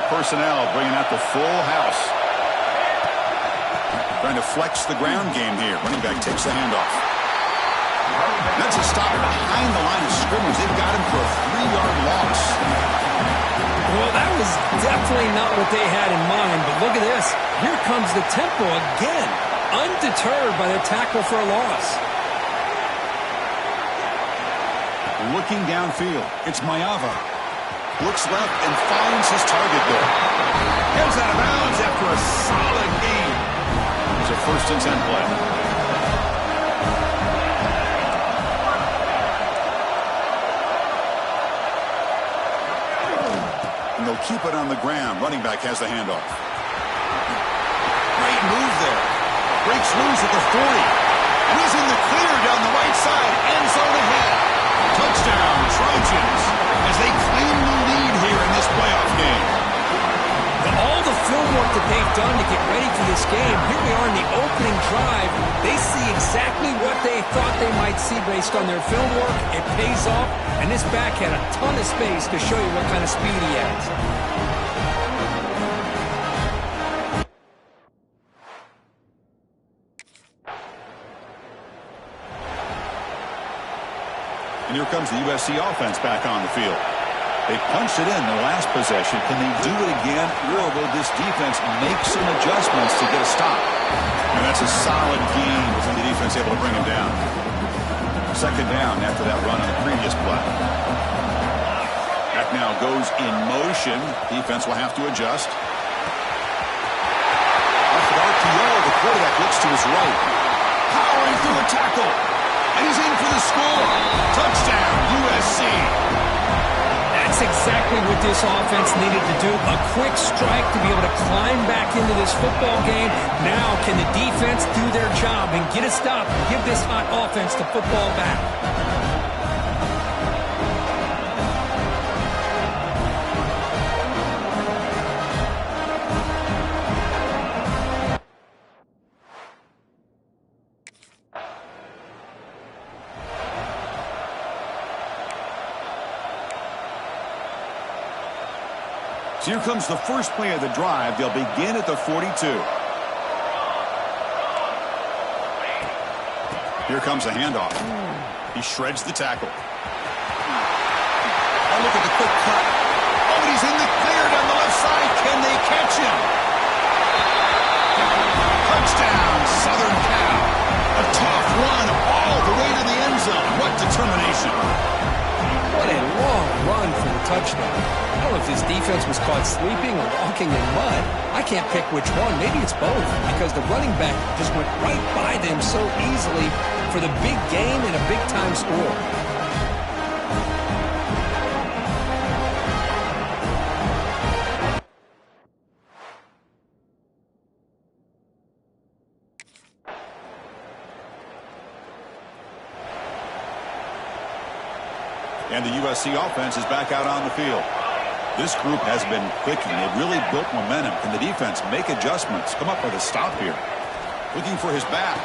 Personnel bringing out the full house. Trying to flex the ground game here. Running back takes the handoff. That's a stop behind the line of scrimmage. They've got him for a 3-yard loss. Well, that was definitely not what they had in mind, but look at this. Here comes the tempo again. Undeterred by the tackle for a loss. Looking downfield, it's Mayava. Looks left and finds his target there. Goes out of bounds after a solid gain. It's a 1st and 10 play. And they'll keep it on the ground. Running back has the handoff. Great move there. Breaks loose at the 40. And he's in the clear down the right side. End zone ahead. Touchdown, Trojans, as they claim the lead here in this playoff game. All the film work that they've done to get ready for this game, here we are in the opening drive. They see exactly what they thought they might see based on their film work. It pays off, and this back had a ton of space to show you what kind of speed he has. And here comes the USC offense back on the field. They punched it in the last possession. Can they do it again, or will this defense make some adjustments to get a stop? And that's a solid gain from the defense able to bring him down. 2nd down after that run on the previous play. That now goes in motion. Defense will have to adjust. Off of RPO, the quarterback looks to his right. Powering through a tackle. And he's in for the score. Touchdown, USC. That's exactly what this offense needed to do. A quick strike to be able to climb back into this football game. Now can the defense do their job and get a stop and give this hot offense the football back? So here comes the first play of the drive. They'll begin at the 42. Here comes a handoff. He shreds the tackle. Oh, look at the quick cut. Oh, but he's in the clear down the left side. Can they catch him? Touchdown, Southern Cal. A tough run all the way to the end zone. What determination. What a long run for the touchdown. I don't know if this defense was caught sleeping or walking in mud. I can't pick which one. Maybe it's both, because the running back just went right by them so easily for the big gain and a big-time score. And the USC offense is back out on the field. This group has been clicking. They've really built momentum. Can the defense make adjustments? Come up with a stop here. Looking for his back.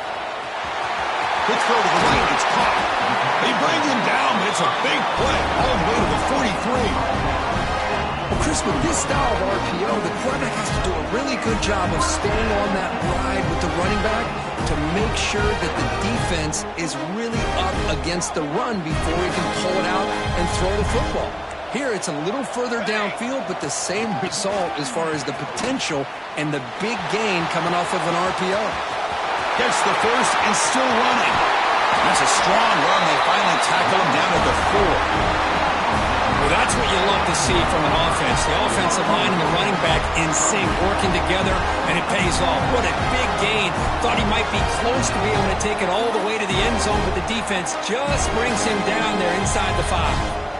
Quick throw to the right. It's caught. They bring him down, but it's a big play all the way to the 43. Well, Chris, with this style of RPO, the quarterback has to do a really good job of staying on that ride with the running back to make sure that the defense is really up against the run before he can pull it out and throw the football. Here, it's a little further downfield, but the same result as far as the potential and the big gain coming off of an RPO. Gets the first and still running. That's a strong run. They finally tackle him down at the 4. Well, that's what you love to see from an offense. The offensive line and the running back in sync, working together, and it pays off. What a big gain. Thought he might be close to being able to take it all the way to the end zone, but the defense just brings him down there inside the 5.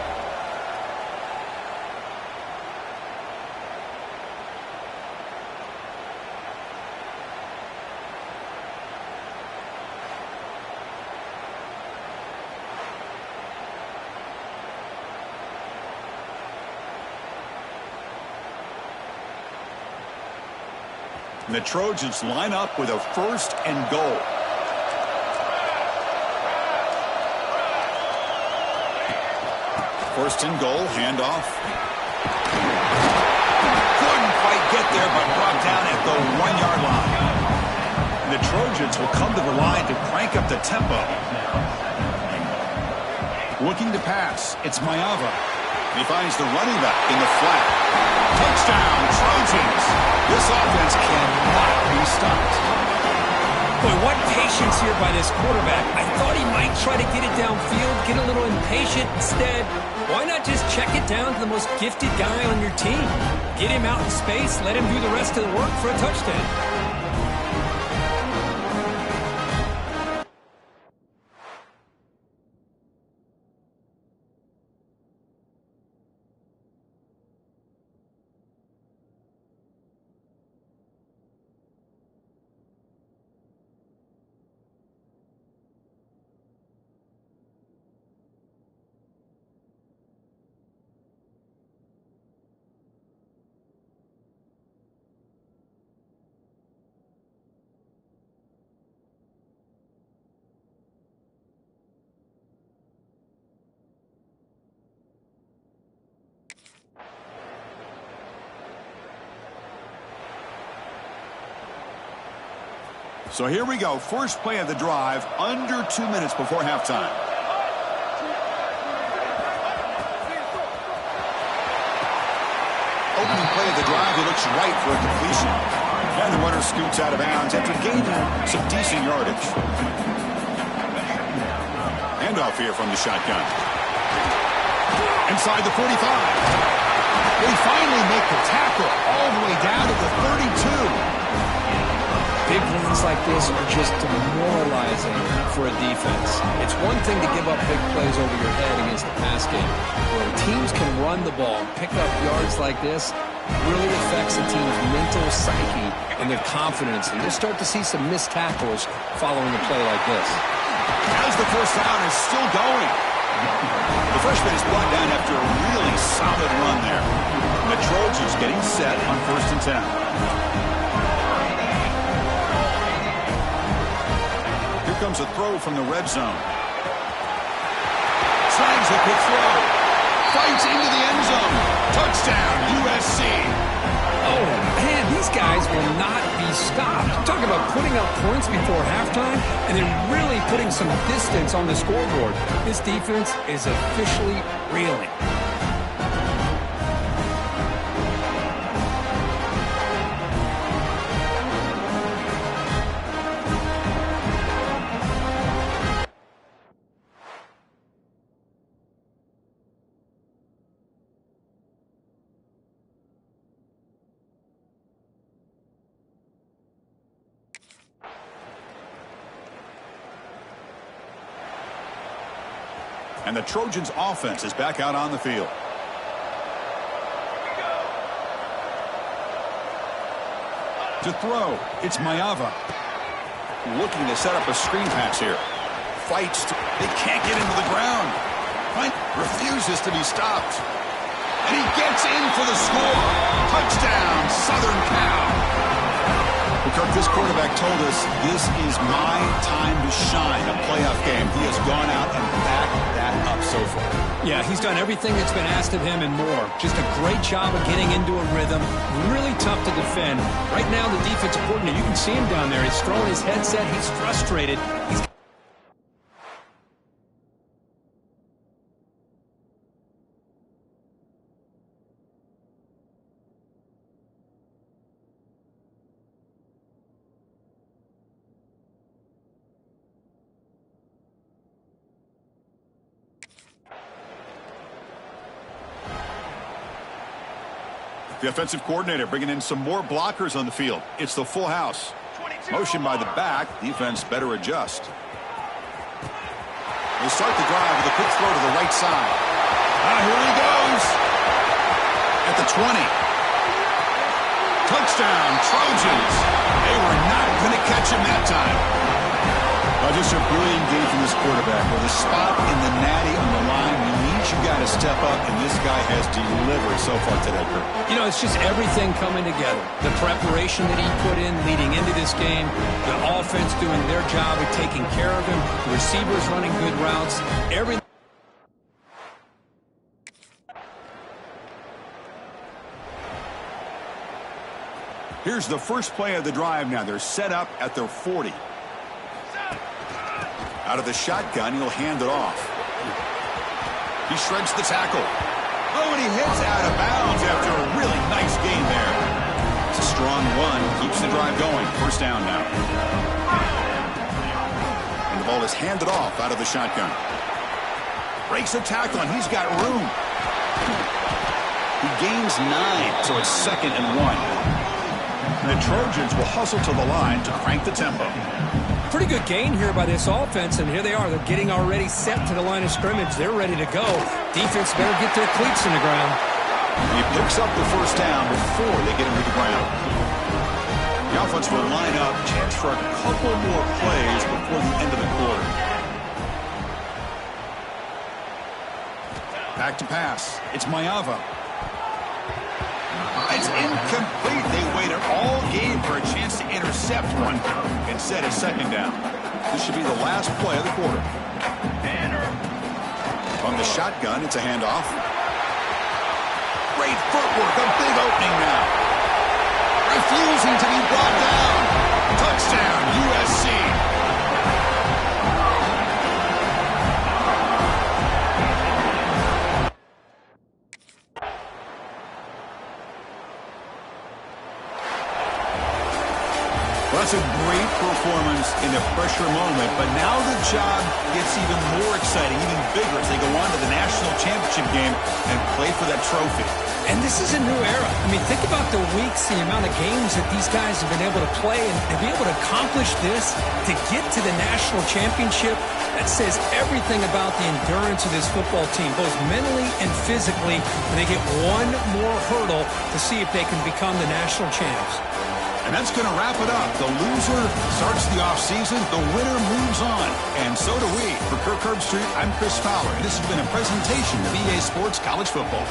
The Trojans line up with a first and goal. First and goal, handoff. Couldn't quite get there, but brought down at the 1-yard line. And the Trojans will come to the line to crank up the tempo. Looking to pass, it's Maiava. He finds the running back in the flat. Touchdown, Trojans! This offense cannot be stopped. Boy, what patience here by this quarterback. I thought he might try to get it downfield, get a little impatient. Instead, why not just check it down to the most gifted guy on your team? Get him out in space, let him do the rest of the work for a touchdown. So here we go. First play of the drive, under 2 minutes before halftime. Opening play of the drive, he looks right for a completion. And the runner scoots out of bounds after gaining some decent yardage. Handoff here from the shotgun. Inside the 45. They finally make the tackle all the way down to the 32. Big runs like this are just demoralizing for a defense. It's one thing to give up big plays over your head against the pass game. When teams can run the ball and pick up yards like this, really affects the team's mental psyche and their confidence. And you'll start to see some missed tackles following a play like this. As the first down is still going. The freshman is brought down after a really solid run there. And the Trojans getting set on 1st and 10. Comes a throw from the red zone. Snags a quick throw. Fights into the end zone. Touchdown, USC. Oh, man, these guys will not be stopped. Talk about putting up points before halftime and then really putting some distance on the scoreboard. This defense is officially reeling. And the Trojans offense is back out on the field. To throw, it's Maiava. Looking to set up a screen pass here. Fights, they can't get into the ground. Refuses to be stopped. And he gets in for the score. Touchdown, Southern Cal. Kirk, this quarterback told us this is my time to shine, a playoff game. He has gone out and backed that up so far. Yeah, he's done everything that's been asked of him and more. Just a great job of getting into a rhythm. Really tough to defend. Right now, the defensive coordinator, you can see him down there. He's throwing his headset. He's frustrated. He's the offensive coordinator bringing in some more blockers on the field. It's the full house. Motion by the back. Defense better adjust. They start the drive with a quick throw to the right side. Here he goes. At the 20. Touchdown, Trojans. They were not going to catch him that time. Just a brilliant game from this quarterback. With a spot in the natty on the line, you need you guy to step up, and this guy has delivered so far today, Kirk. You know, it's just everything coming together. The preparation that he put in leading into this game, the offense doing their job of taking care of him, the receivers running good routes, everything. Here's the first play of the drive now. They're set up at their 40. Out of the shotgun, he'll hand it off. He shreds the tackle. Oh, and he hits out of bounds after a really nice gain there. It's a strong run. Keeps the drive going. First down now. And the ball is handed off out of the shotgun. Breaks a tackle, and he's got room. He gains 9, so it's 2nd and 1. And the Trojans will hustle to the line to crank the tempo. Pretty good gain here by this offense, and here they are. They're getting already set to the line of scrimmage. They're ready to go. Defense better get their cleats in the ground. He picks up the first down before they get him to the ground. The offense will line up, chance for a couple more plays before the end of the quarter. Back to pass. It's Mayava. It's incomplete. They waited all game for a chance to intercept one. Instead, it's 2nd down. This should be the last play of the quarter. From the shotgun, it's a handoff. Great footwork, a big opening now. Refusing to be brought down. Touchdown, USC. That's a great performance in a pressure moment, but now the job gets even more exciting, even bigger as they go on to the national championship game and play for that trophy. And this is a new era. I mean, think about the weeks, the amount of games that these guys have been able to play, and to be able to accomplish this, to get to the national championship, that says everything about the endurance of this football team, both mentally and physically, and they get one more hurdle to see if they can become the national champs. And that's going to wrap it up. The loser starts the offseason. The winner moves on. And so do we. For Kirk Herbstreit, I'm Chris Fowler. And this has been a presentation of EA Sports College Football.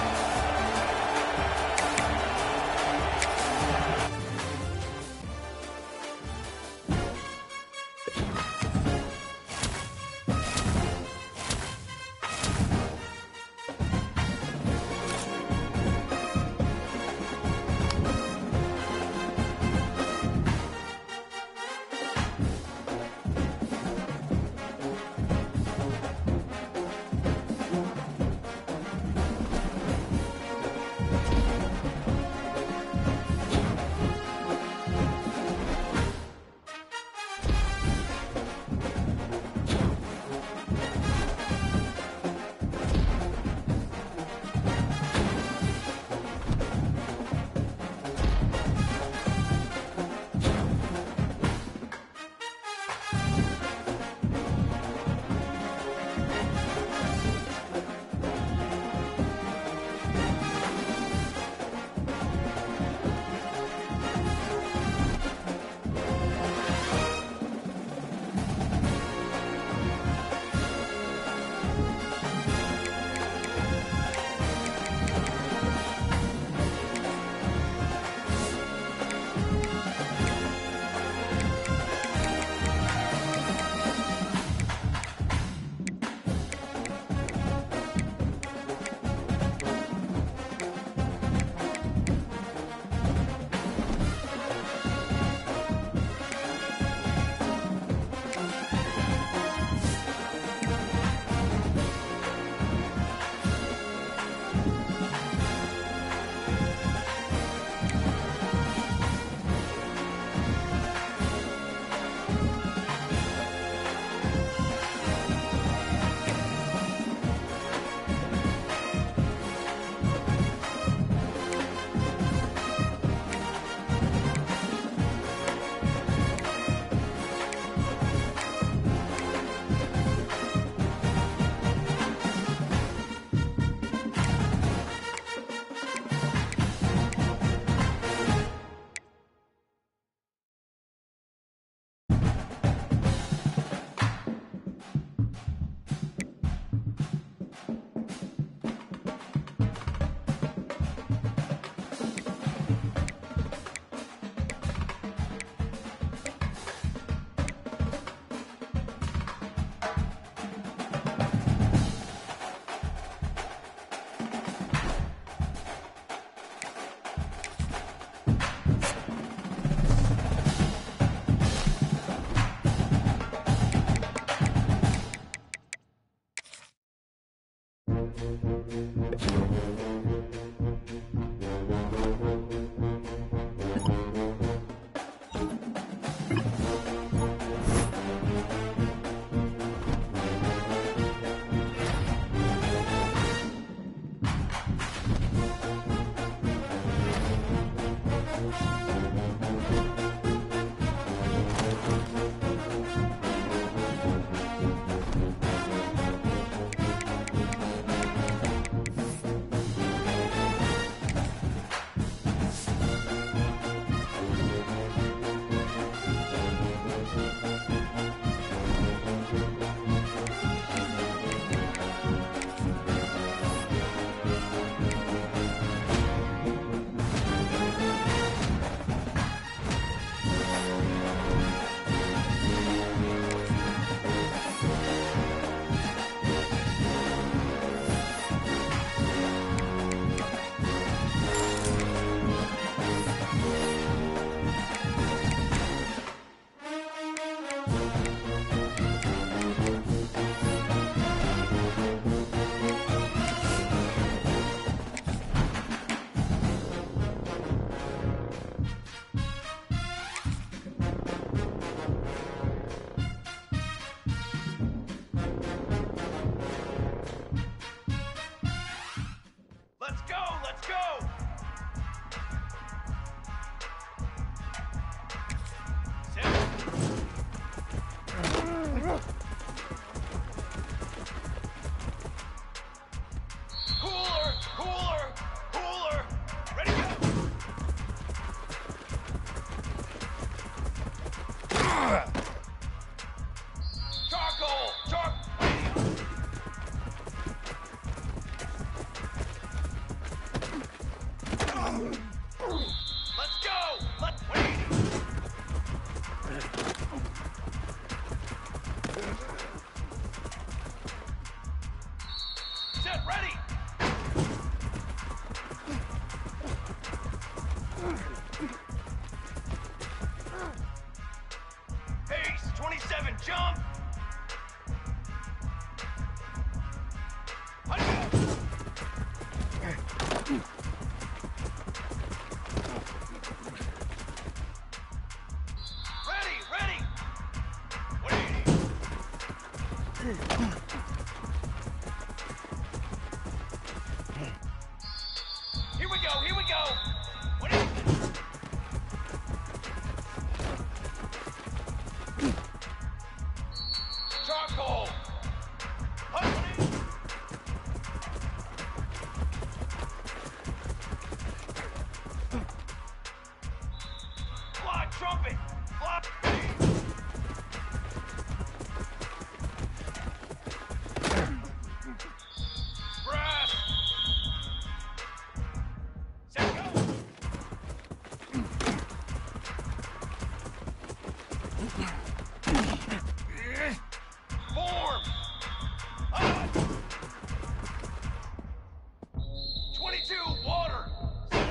set, ready! Pace, 27, jump! Ready, ready! What do you need? Here we go, here we go! What do you... Charcoal! Honey! Fly, trumpet! Fly! Brass! Set, go! Form! Up! 22, water! Set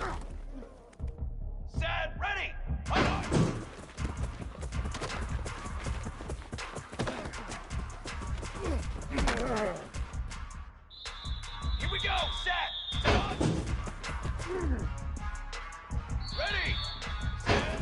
up! Set, ready! Up! Here we go, set! Set up! Ready! Set!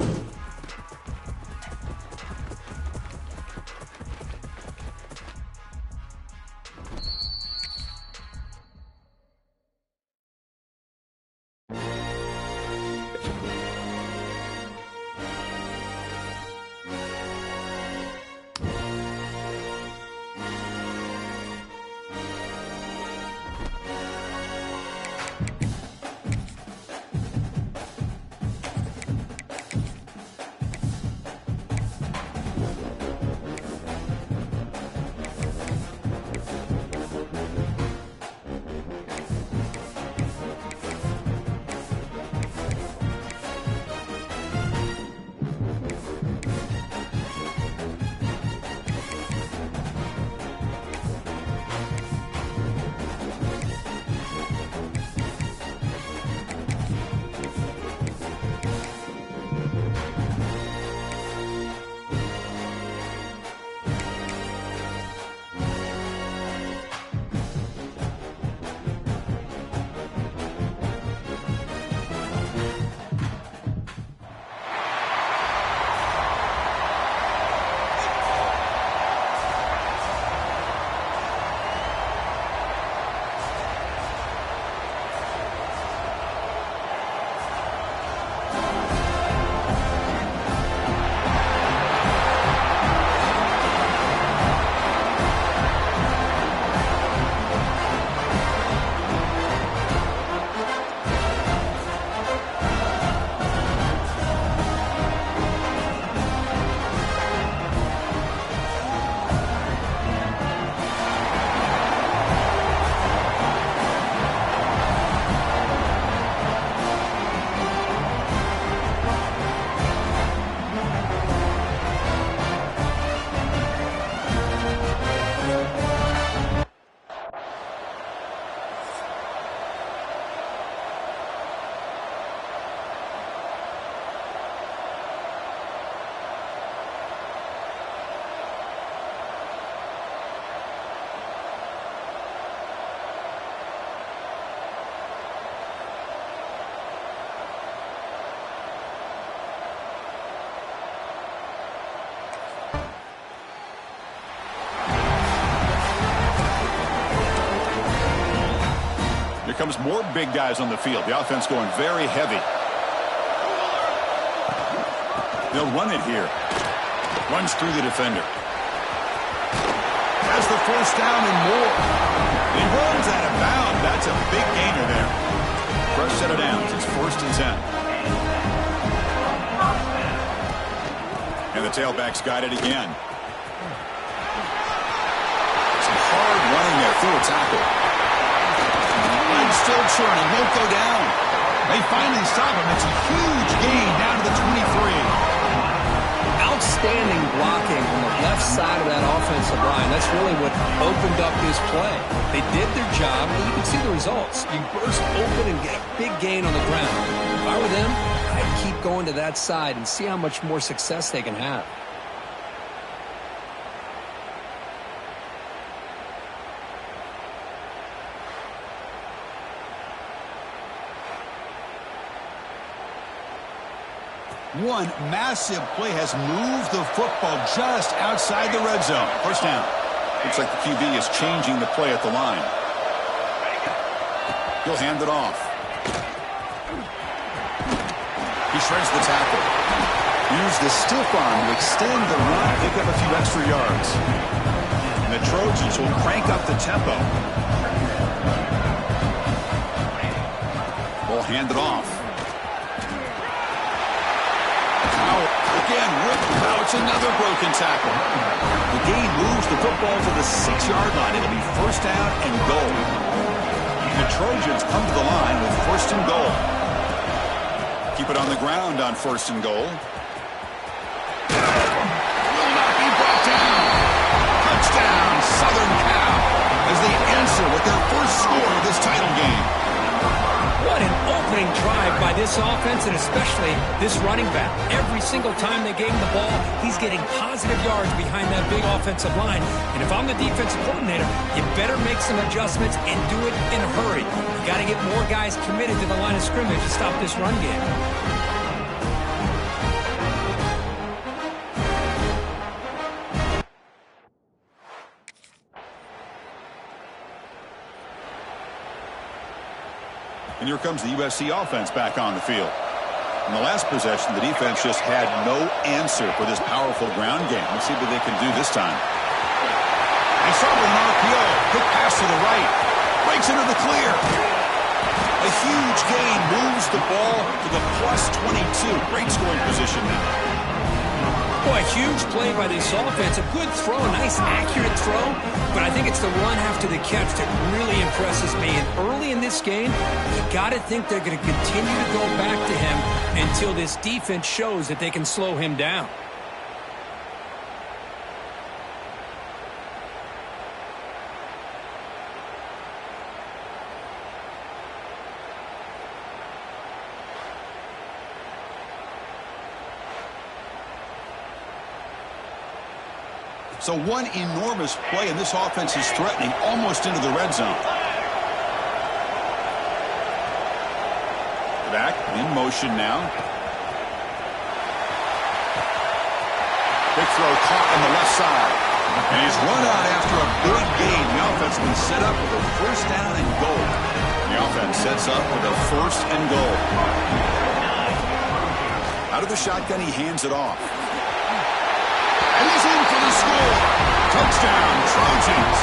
Comes more big guys on the field. The offense going very heavy. They'll run it here. Runs through the defender. Has the first down and more. He runs out of bounds. That's a big gainer there. First set of downs. It's 1st and 10. And the tailback's got it again. Some hard running there through a tackle. Still churning, won't go down. They finally stop him. It's a huge gain down to the 23. outstanding blocking on the left side of that offensive line. That's really what opened up this play. They did their job, and you can see the results. You burst open and get a big gain on the ground. If I were them, I'd keep going to that side and see how much more success they can have. One massive play has moved the football just outside the red zone. First down. Looks like the QB is changing the play at the line. He'll hand it off. He shreds the tackle. Use the stiff arm to extend the run, pick up a few extra yards. And the Trojans will crank up the tempo. We'll hand it off. Again, now it's another broken tackle. The gain moves the football to the 6-yard line. It'll be first down and goal. The Trojans come to the line with first and goal. Keep it on the ground on first and goal. Will not be brought down. Touchdown, Southern Cal, as they answer with their first score of this title game. What an opening drive by this offense, and especially this running back. Every single time they gave him the ball, he's getting positive yards behind that big offensive line. And if I'm the defensive coordinator, you better make some adjustments and do it in a hurry. You got to get more guys committed to the line of scrimmage to stop this run game. And here comes the USC offense back on the field. In the last possession, the defense just had no answer for this powerful ground game. Let's see what they can do this time. They start with an RPO. Quick pass to the right. Breaks into the clear. A huge gain moves the ball to the plus 22. Great scoring position now. Boy, a huge play by this offense. A good throw, a nice accurate throw. But I think it's the run after the catch that really impresses me. And early in this game, you got to think they're going to continue to go back to him until this defense shows that they can slow him down. So one enormous play, and this offense is threatening almost into the red zone. Back in motion now. Big throw caught on the left side. And he's run out after a big gain. The offense has been set up with a first down and goal. The offense sets up with a first and goal. Out of the shotgun, he hands it off. And he's in for the score. Touchdown, Trojans.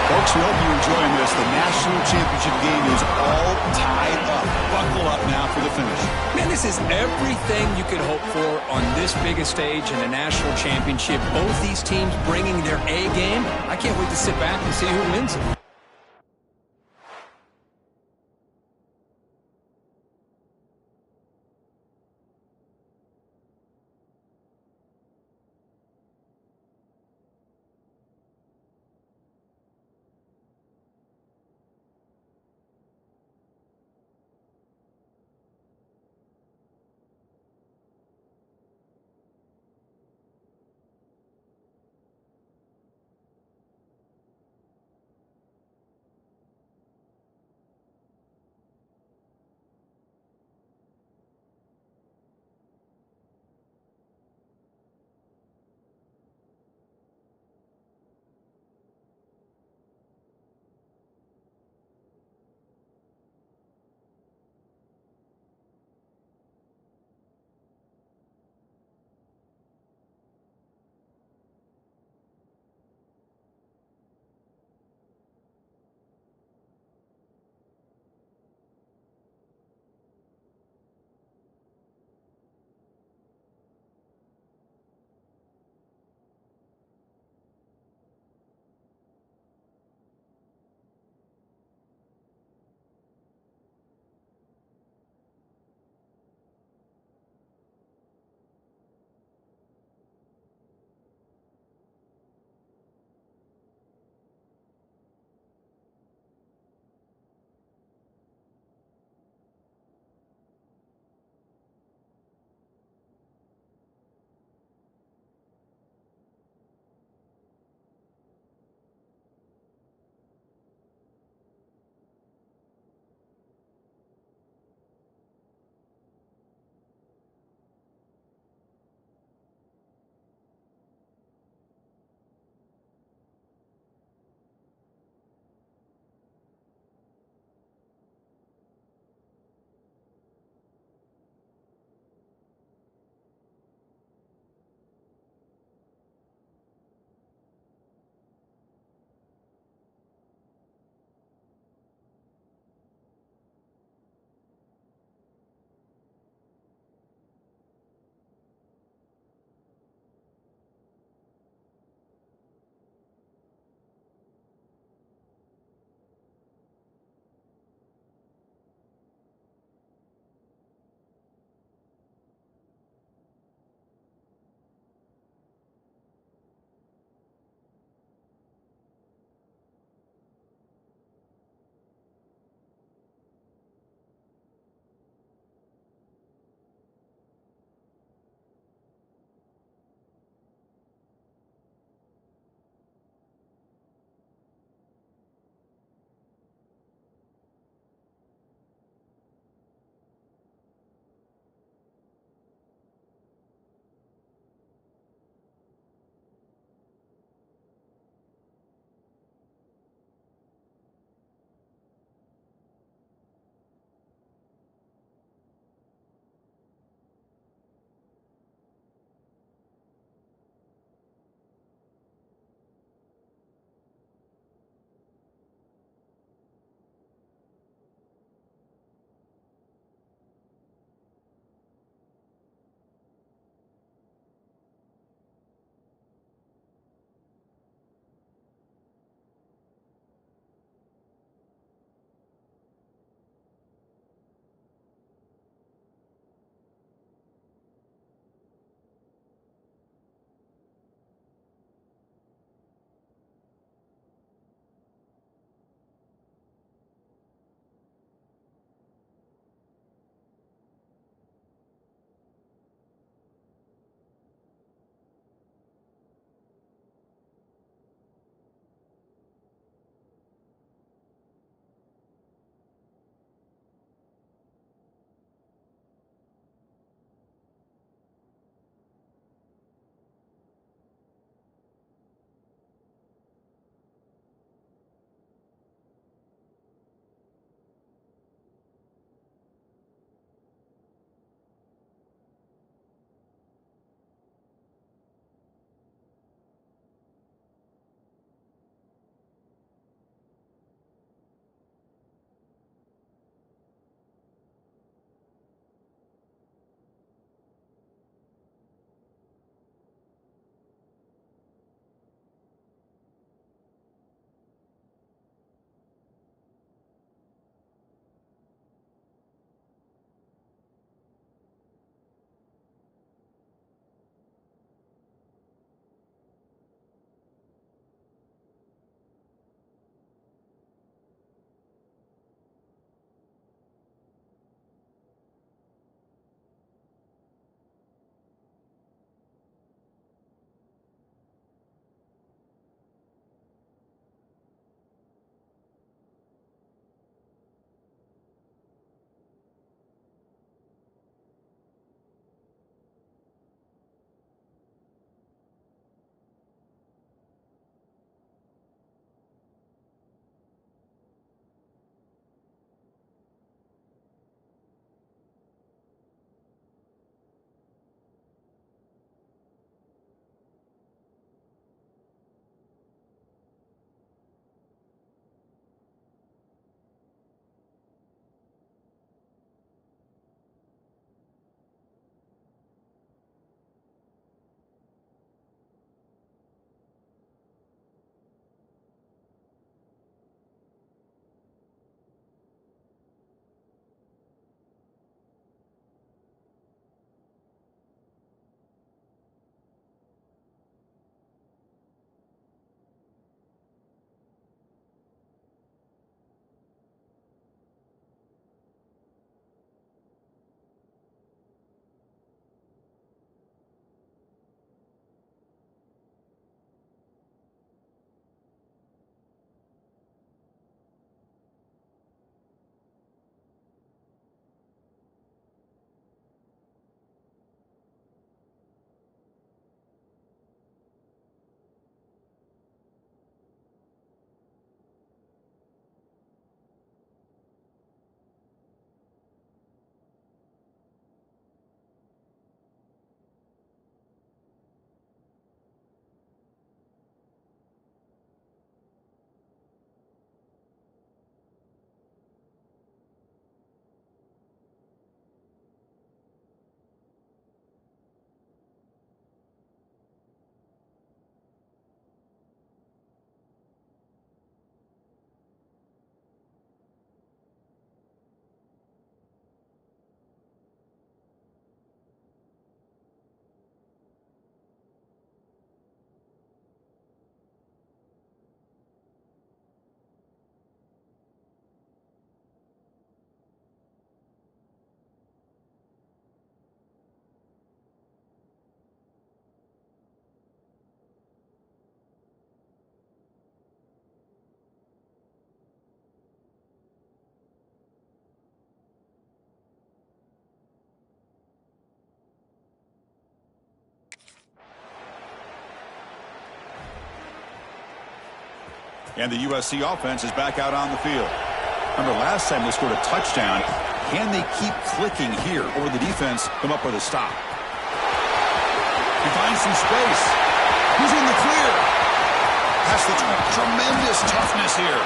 Folks, we hope you're enjoying this. The national championship game is all tied up. Buckle up now for the finish. Man, this is everything you could hope for on this biggest stage in a national championship. Both these teams bringing their A game. I can't wait to sit back and see who wins it. And the USC offense is back out on the field. Remember, last time they scored a touchdown. Can they keep clicking here, or will the defense come up with a stop? He finds some space. He's in the clear. Has the tremendous toughness here.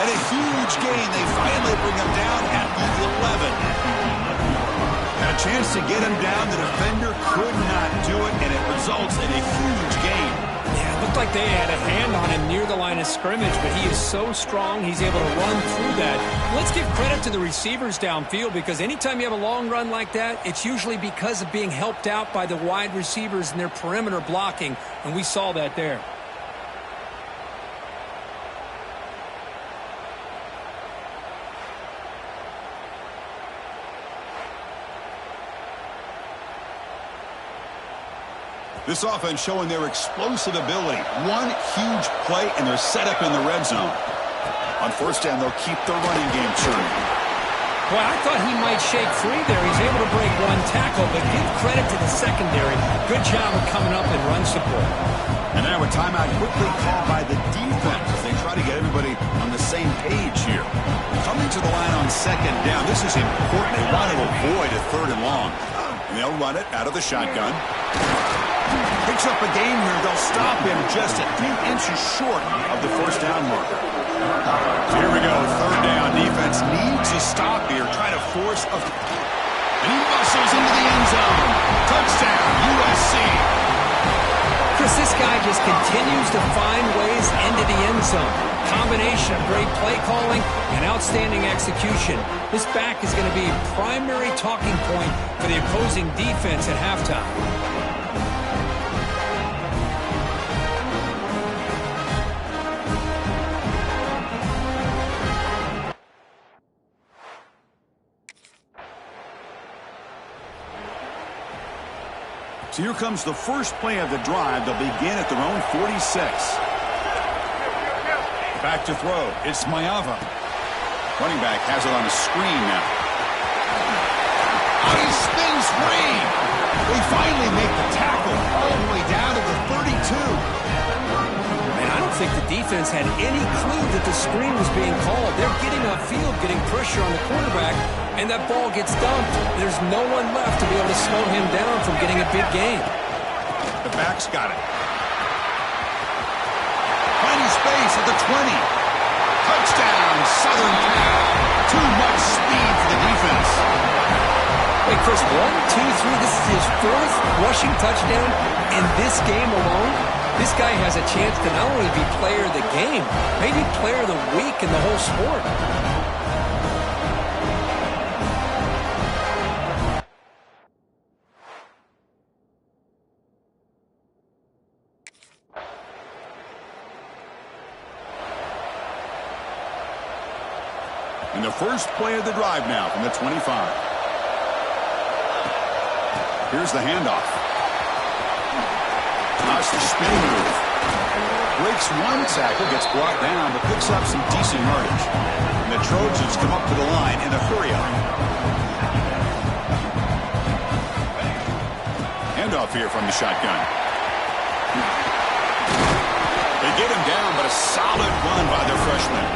And a huge gain. They finally bring him down at the 11. Had a chance to get him down. The defender could not do it, and it results in a huge gain. Yeah, it looked like they had a hand on him near the line of scrimmage, but he is so strong, he's able to run through that. Let's give credit to the receivers downfield, because anytime you have a long run like that, it's usually because of being helped out by the wide receivers and their perimeter blocking, and we saw that there. This offense showing their explosive ability. One huge play, and they're set up in the red zone. On first down, they'll keep their running game churning. Well, I thought he might shake free there. He's able to break one tackle, but give credit to the secondary. Good job of coming up in run support. And now a timeout quickly called by the defense as they try to get everybody on the same page here. Coming to the line on second down. This is important. They want to avoid a third and long. And they'll run it out of the shotgun. Picks up a gain here. They'll stop him just a few inches short of the first down marker. Here we go. Third down. Defense needs a stop here. Trying to force a... And he muscles into the end zone. Touchdown, USC. Chris, this guy just continues to find ways into the end zone. Combination of great play calling and outstanding execution. This back is going to be a primary talking point for the opposing defense at halftime. So here comes the first play of the drive. They'll begin at their own 46. Back to throw. It's Maiava. Running back has it on a screen now. Oh, he spins free. They finally make the tackle all the way down to the 32. Man, I don't think the defense had any clue that the screen was being called. They're getting upfield, getting pressure on the quarterback, and that ball gets dumped. There's no one left to be able to slow him down from getting a big gain. The back's got it. Finding space at the 20. Touchdown, Southern Cal. Too much speed for the defense. Hey, Chris, 1, 2, 3. This is his fourth rushing touchdown in this game alone. This guy has a chance to not only be player of the game, maybe player of the week in the whole sport. And the first play of the drive now from the 25. Here's the handoff. That's the spin move. Breaks one tackle, gets brought down, but picks up some decent yardage. And the Trojans come up to the line in a hurry-up. Handoff here from the shotgun. They get him down, but a solid run by their freshman.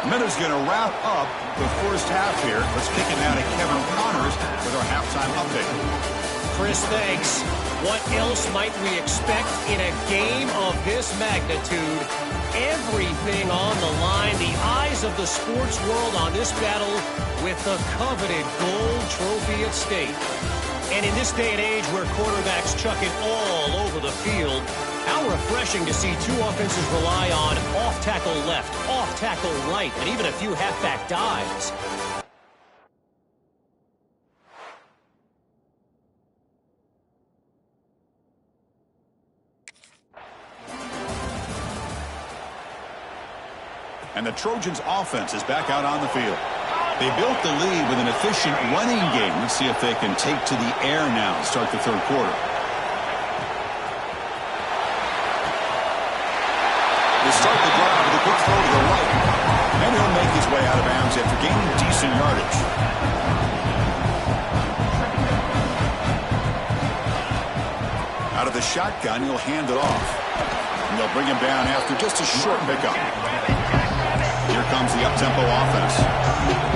Minuta's going to wrap up the first half here. Let's kick it now to Kevin Connors with our halftime update. Chris, thanks. What else might we expect in a game of this magnitude? Everything on the line. The eyes of the sports world on this battle with the coveted gold trophy at stake. And in this day and age where quarterbacks chuck it all over the field, how refreshing to see two offenses rely on off-tackle left, off-tackle right, and even a few halfback dives. And the Trojans' offense is back out on the field. They built the lead with an efficient running game. Let's see if they can take to the air now to start the third quarter. start the drive with a quick throw to the right. And he'll make his way out of bounds after gaining decent yardage. Out of the shotgun, he'll hand it off. And they'll bring him down after just a short pickup. Here comes the up-tempo offense.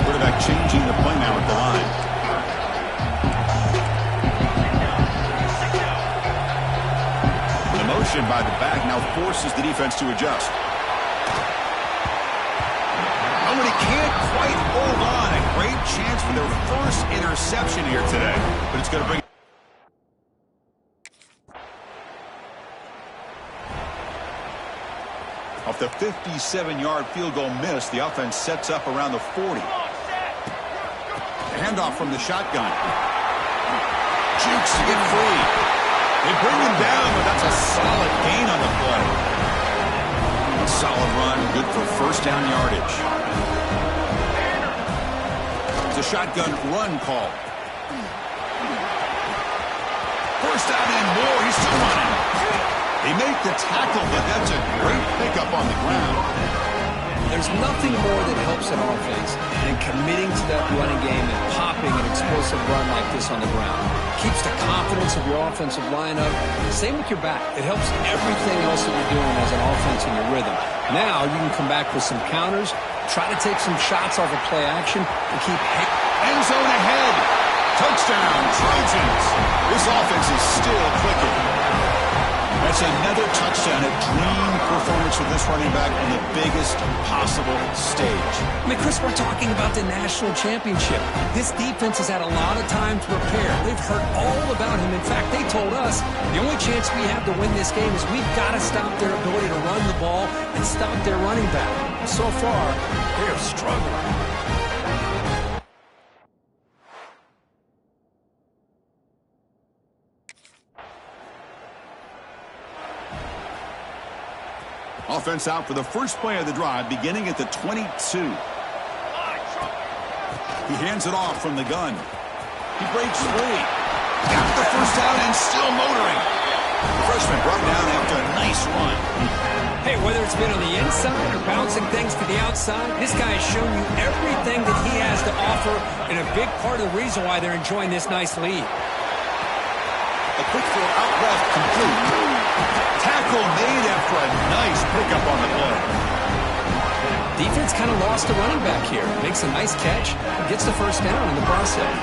Quarterback changing the play now at the line. The motion by the back now forces the defense to adjust. Oh, and he can't quite hold on. A great chance for their first interception here today. But it's going to bring... Off the 57-yard field goal miss, the offense sets up around the 40. Handoff from the shotgun. Jukes to get free. They bring him down, but that's a solid gain on the play. A solid run, good for first down yardage. It's a shotgun run call. First down and more. He's still running. They make the tackle, but that's a great pickup on the ground. There's nothing more that helps an offense than committing to that running game and popping an explosive run like this on the ground. Keeps the confidence of your offensive line up. Same with your back. It helps everything else that you're doing as an offense in your rhythm. Now you can come back with some counters, try to take some shots off of play action, and keep... End zone ahead. Touchdown, Trojans. This offense is still clicking. That's another touchdown, a dream performance for this running back on the biggest possible stage. I mean, Chris, we're talking about the national championship. This defense has had a lot of time to prepare. They've heard all about him. In fact, they told us the only chance we have to win this game is we've got to stop their ability to run the ball and stop their running back. So far, they're struggling. Offense out for the first play of the drive, beginning at the 22. He hands it off from the gun. He breaks free. Got the first down and still motoring. The freshman brought down after a nice run. Hey, whether it's been on the inside or bouncing things to the outside, this guy has shown you everything that he has to offer and a big part of the reason why they're enjoying this nice lead. A quick throw out left, complete. Tackle made after a nice pickup on the play. Defense kind of lost the running back here. Makes a nice catch and gets the first down in the process.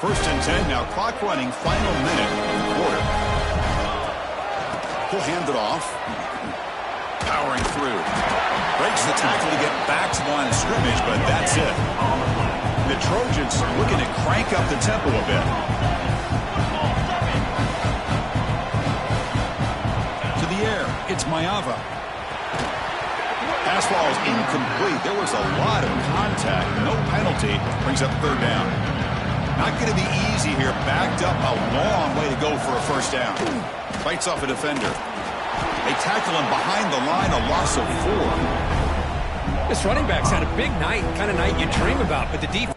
First and 10 now, clock running, final minute of the quarter. He'll hand it off. Powering through. Breaks the tackle to get back to the line of scrimmage, but that's it. The Trojans looking to crank up the tempo a bit. To the air, it's Maiava. Pass ball is incomplete. There was a lot of contact. No penalty. Brings up third down. Not going to be easy here. Backed up a long way to go for a first down. Fights off a defender. They tackle him behind the line, a loss of 4. This running back's had a big night, kind of night you dream about, but the defense...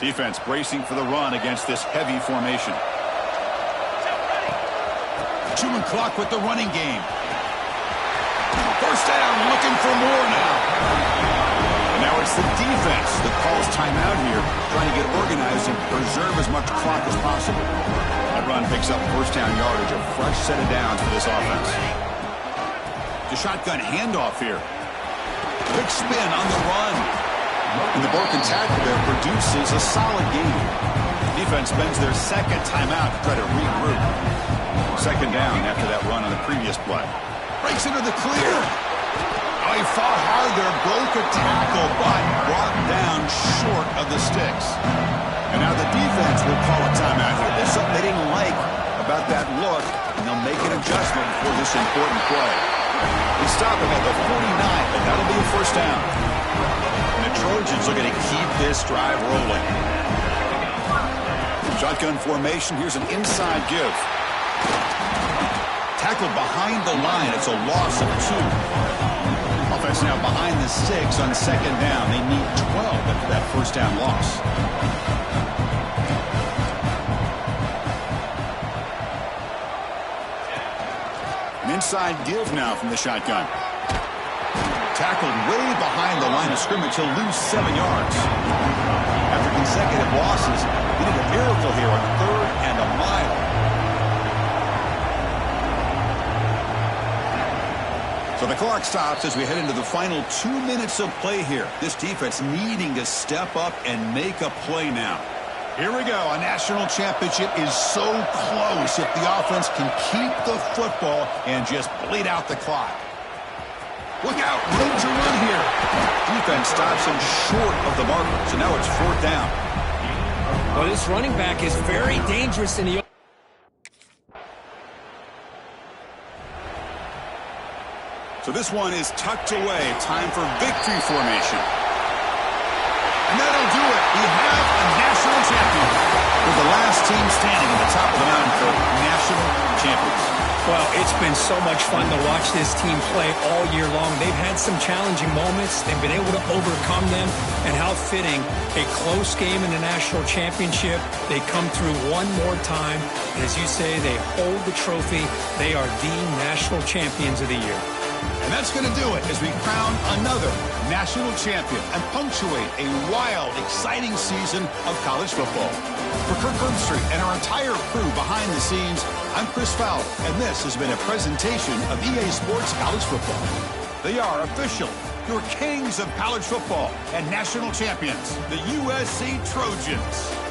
Defense bracing for the run against this heavy formation. Chewing clock with the running game. First down, looking for more now. And now it's the defense that calls timeout here, trying to get organized and preserve as much clock as possible. That run picks up first down yardage, a fresh set of downs for this offense. The shotgun handoff here. Quick spin on the run. And the broken tackle there produces a solid gain. Defense spends their second timeout to try to regroup. Second down after that run on the previous play. Breaks into the clear. Oh, he fought hard there, broke a tackle, but brought down short of the sticks. And now the defense will call a timeout here. There's something they didn't like about that look, and they'll make an adjustment for this important play. They stop him at the 49, but that'll be a first down. And the Trojans are going to keep this drive rolling. Shotgun formation. Here's an inside give. Tackled behind the line. It's a loss of 2. offense now behind the 6 on second down. They need 12 after that first down loss. An inside give now from the shotgun. Tackled way behind the line of scrimmage. He'll lose 7 yards. After consecutive losses, he did a miracle here on 3rd and a mile. So the clock stops as we head into the final 2 minutes of play here. This defense needing to step up and make a play now. Here we go. A national championship is so close if the offense can keep the football and just bleed out the clock. Look out. Room to run here. Defense stops him short of the marker. So now it's 4th down. Well, this running back is very dangerous in the... So this one is tucked away. Time for victory formation. And that'll do it. We have a national champion. We're the last team standing at the top of the mountain for national champions. Well, it's been so much fun to watch this team play all year long. They've had some challenging moments. They've been able to overcome them. And how fitting, a close game in the national championship. They come through one more time. And as you say, they hold the trophy. They are the national champions of the year. And that's going to do it as we crown another national champion and punctuate a wild, exciting season of college football. For Kirk Herbstreit and our entire crew behind the scenes, I'm Chris Fowler, and this has been a presentation of EA Sports College Football. They are officially your kings of college football and national champions, the USC Trojans.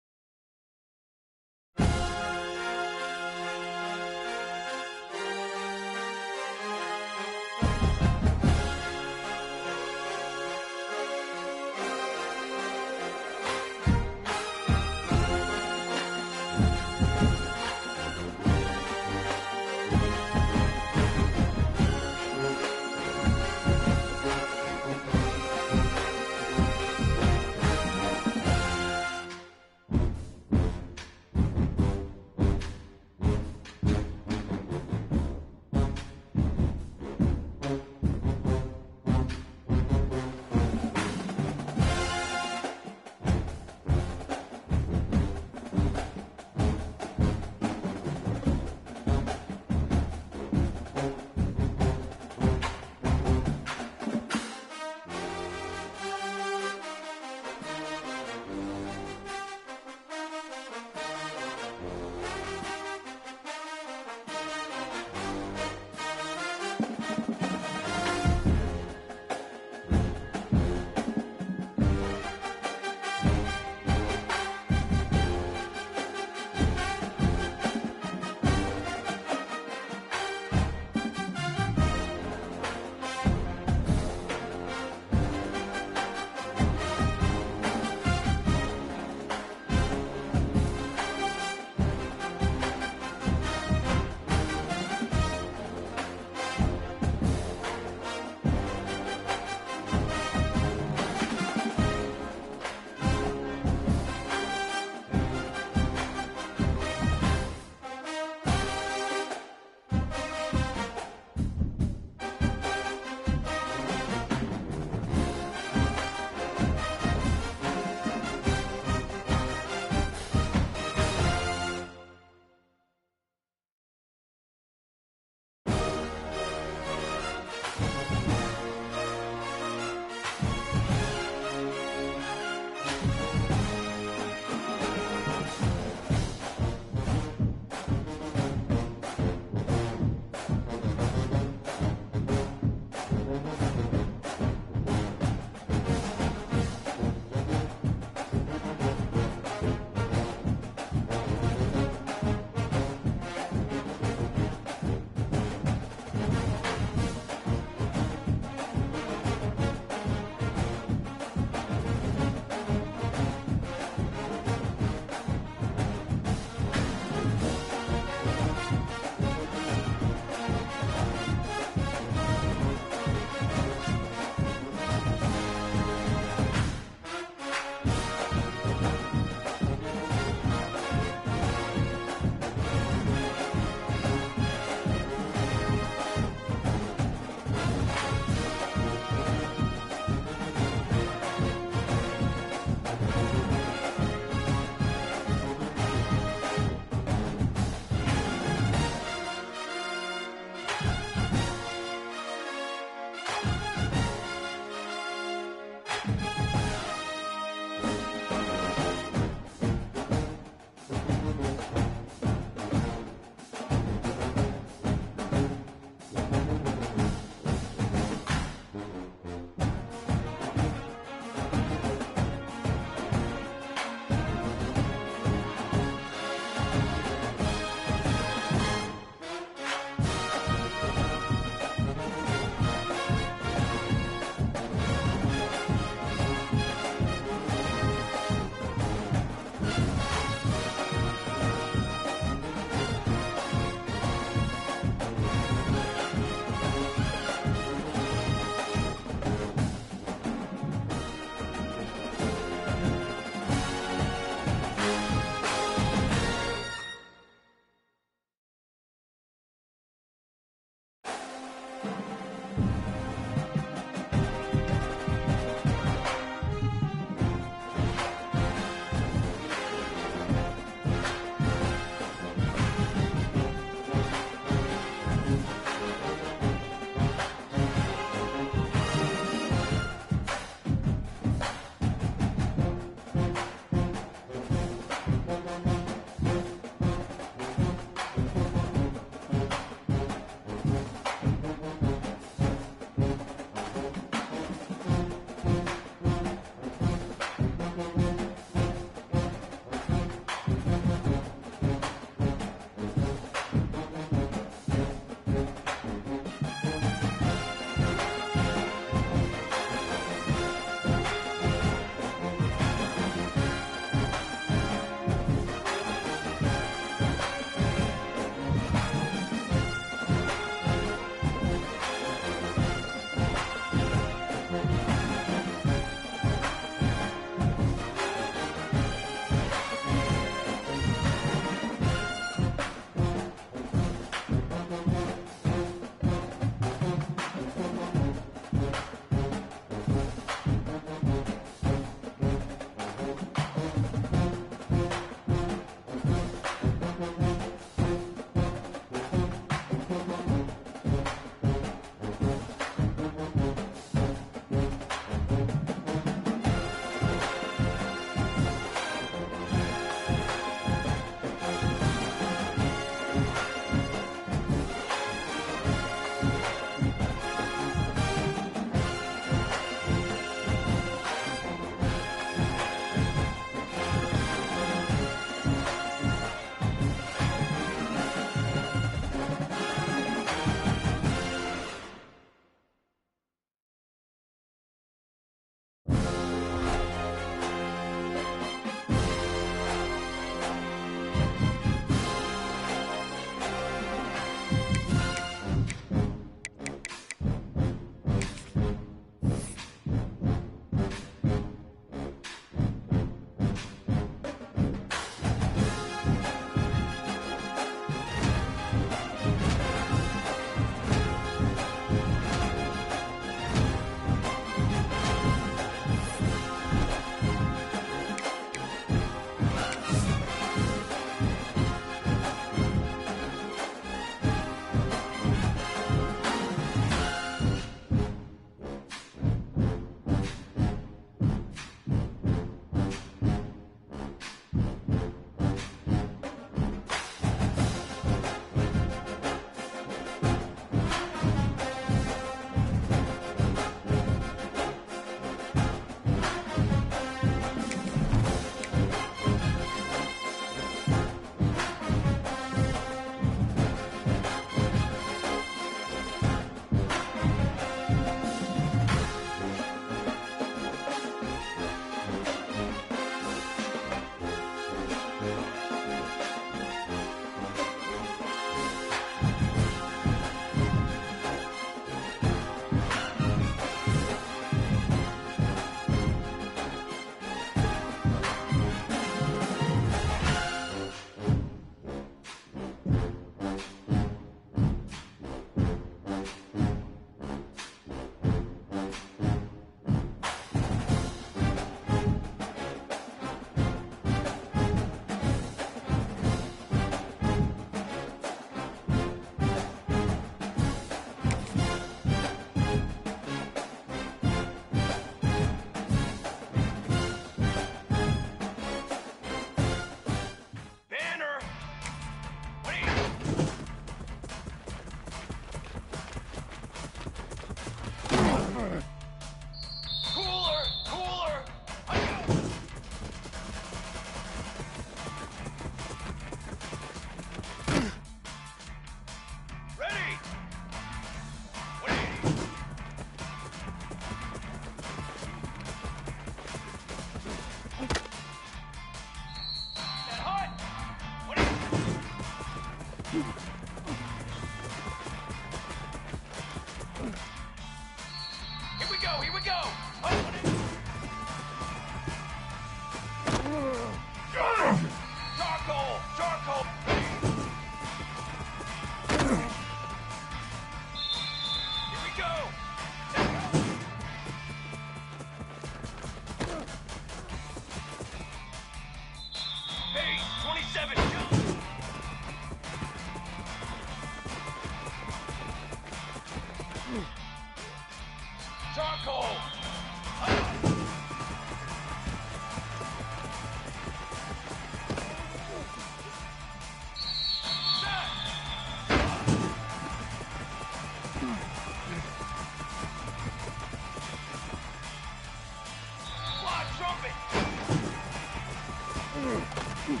Brass!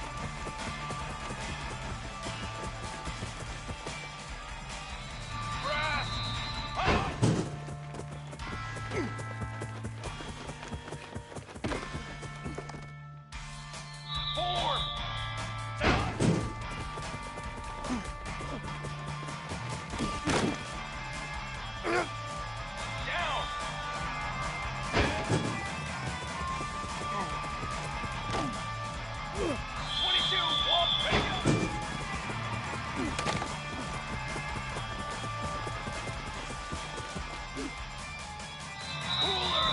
Up! 4! 7! Down! 22! Walk! Ready, go! Cooler!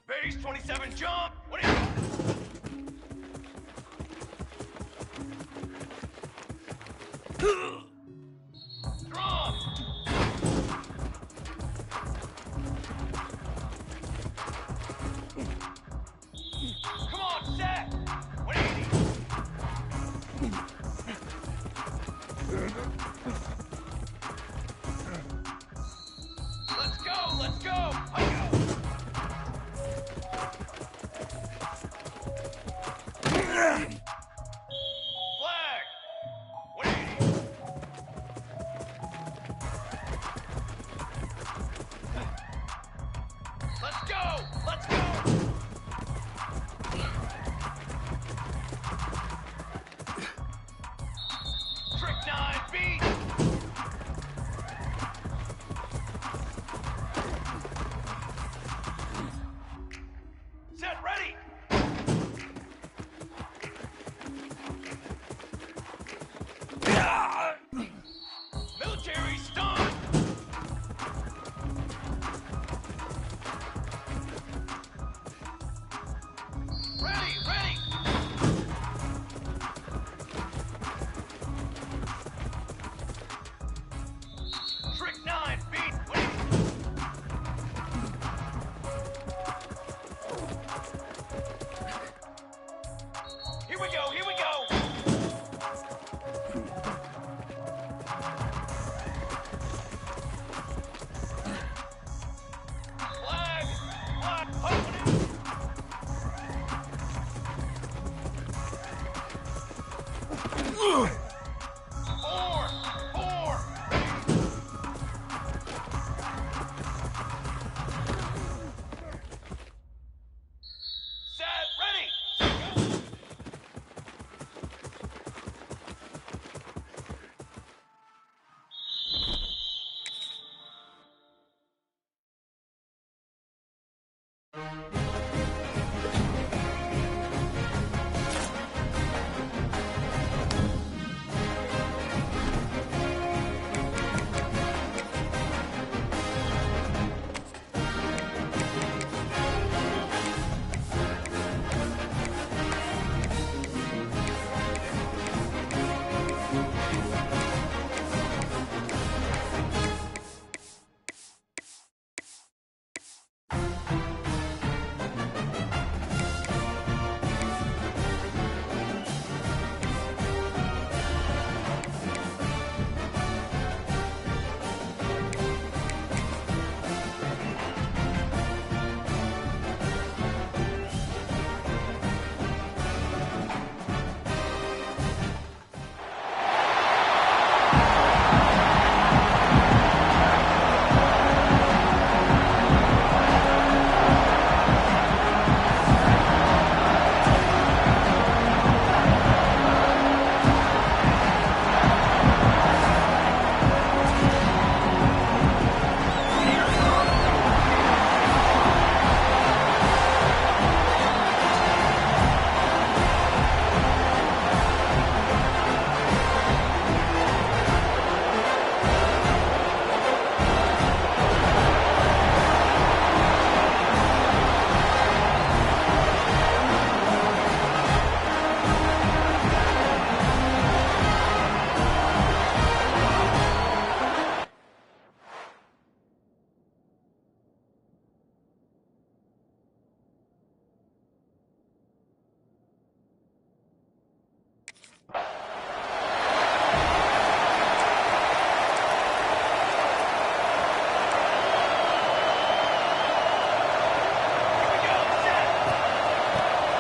Base 27, jump! What is Drum! Come on, set! 180! Let's go, let's go! Hi-yo! Flag! 180! Let's go! Let's go! Trick 9, beat! Set, ready! Military stun!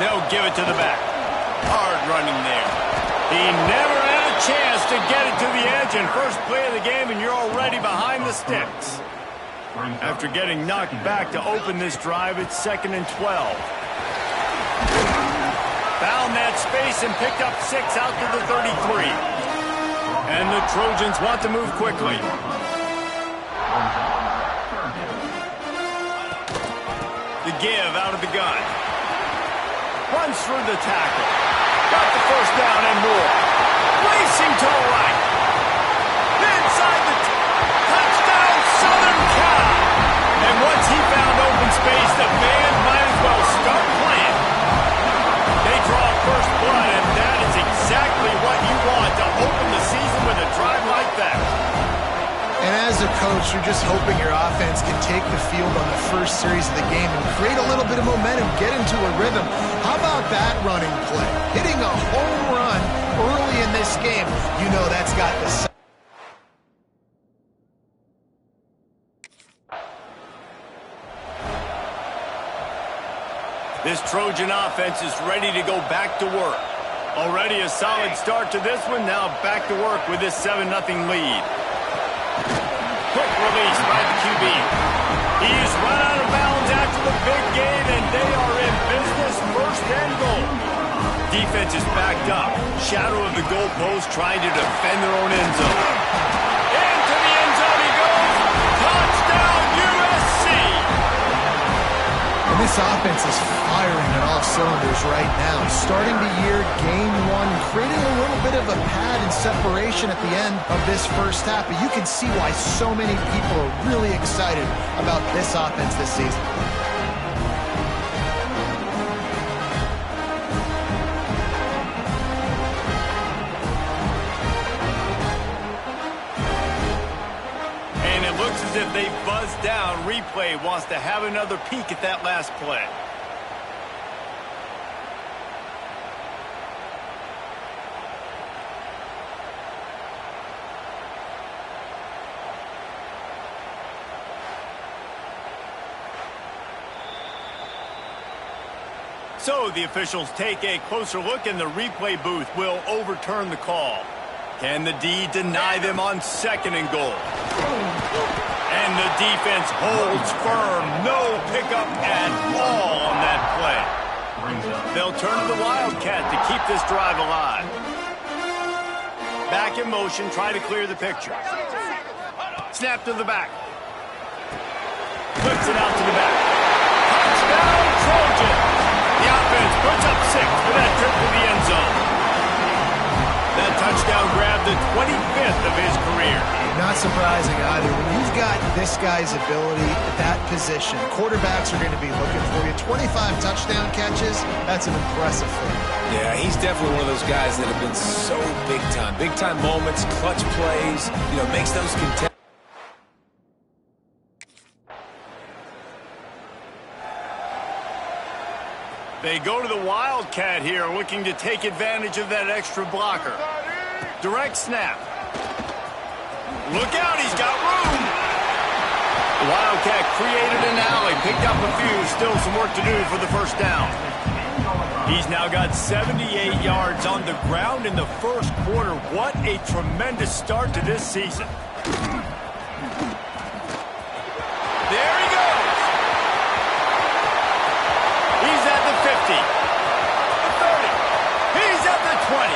They'll give it to the back. Hard running there. He never had a chance to get it to the edge, and first play of the game, and you're already behind the sticks. After getting knocked back to open this drive, it's 2nd and 12. Found that space and picked up 6 out to the 33. And the Trojans want to move quickly. The give out of the gun. Runs through the tackle. Got the first down and more. Racing to the right. Inside the touchdown, Southern Cal. And once he found open space, the band might as well start playing. They draw first blood, and that is exactly what you want to open the season with a drive like that. And as a coach, you're just hoping your offense can take the field on the first series of the game and create a little bit of momentum, get into a rhythm. How about that running play? Hitting a home run early in this game. You know that's got the... This Trojan offense is ready to go back to work. Already a solid start to this one. Now back to work with this 7-0 lead. Quick release by the QB. He's run out of bounds after the big game, and they are in business, 1st and goal. Defense is backed up. Shadow of the goalpost trying to defend their own end zone. Into the end zone he goes. Touchdown, USC! And this offense is firing at all cylinders right now. Starting the year, game 1, creating a little bit of a pad and separation at the end of this first half. But you can see why so many people are really excited about this offense this season. As if they buzzed down, replay wants to have another peek at that last play. So the officials take a closer look, and the replay booth will overturn the call. Can the D deny them on 2nd and goal? And the defense holds firm. No pickup at all on that play. They'll turn to the Wildcat to keep this drive alive. Back in motion, try to clear the picture. Snap to the back. Flips it out to the back. Touchdown, Trojan! The offense puts up 6 for that trip to the end zone. That touchdown grabbed the 25th of his career. Not surprising either. When you've got this guy's ability at that position, quarterbacks are going to be looking for you. 25 touchdown catches, that's an impressive thing. Yeah, he's definitely one of those guys that have been so big time. Big time moments, clutch plays, makes those contest. They go to the Wildcat here, looking to take advantage of that extra blocker. Direct snap. Look out, he's got room. The Wildcat created an alley, picked up a few, still some work to do for the first down. He's now got 78 yards on the ground in the first quarter. What a tremendous start to this season. There he goes. He's at the 50, the 30. He's at the 20.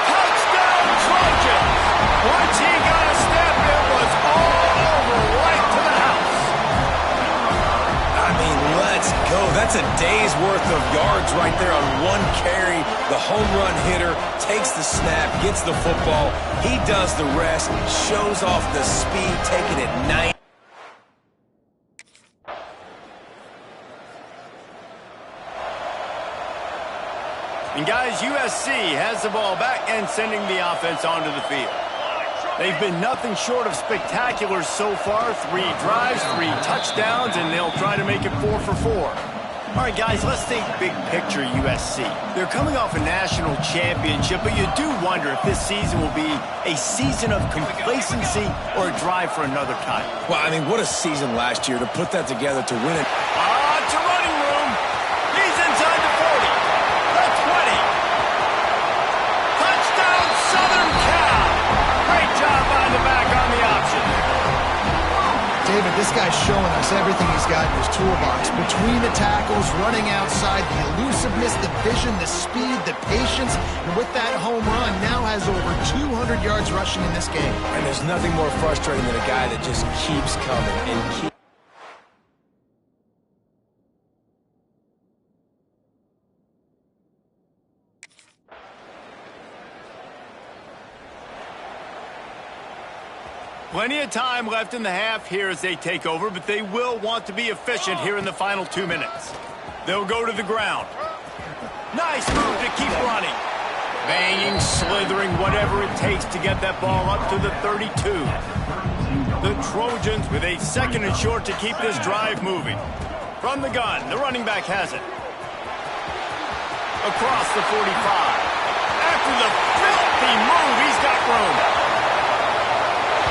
Touchdown, Trojans. Once he got a step, it was all over, right to the house. I mean, let's go. That's a day's worth of yards right there on one carry. The home run hitter takes the snap, gets the football. He does the rest, shows off the speed, taking it 90. And guys, USC has the ball back and sending the offense onto the field. They've been nothing short of spectacular so far. 3 drives, 3 touchdowns, and they'll try to make it 4 for 4. All right, guys, let's think big picture USC. They're coming off a national championship, but you do wonder if this season will be a season of complacency or a drive for another title. Well, I mean, what a season last year to put that together to win it. It's a running room. He's inside the This guy's showing us everything he's got in his toolbox. Between the tackles, running outside, the elusiveness, the vision, the speed, the patience. And with that home run, now has over 200 yards rushing in this game. And there's nothing more frustrating than a guy that just keeps coming and keeps. Plenty of time left in the half here as they take over, but they will want to be efficient here in the final 2 minutes. They'll go to the ground. Nice move to keep running. Banging, slithering, whatever it takes to get that ball up to the 32. The Trojans with a 2nd and short to keep this drive moving. From the gun, the running back has it. Across the 45. After the filthy move, he's got room.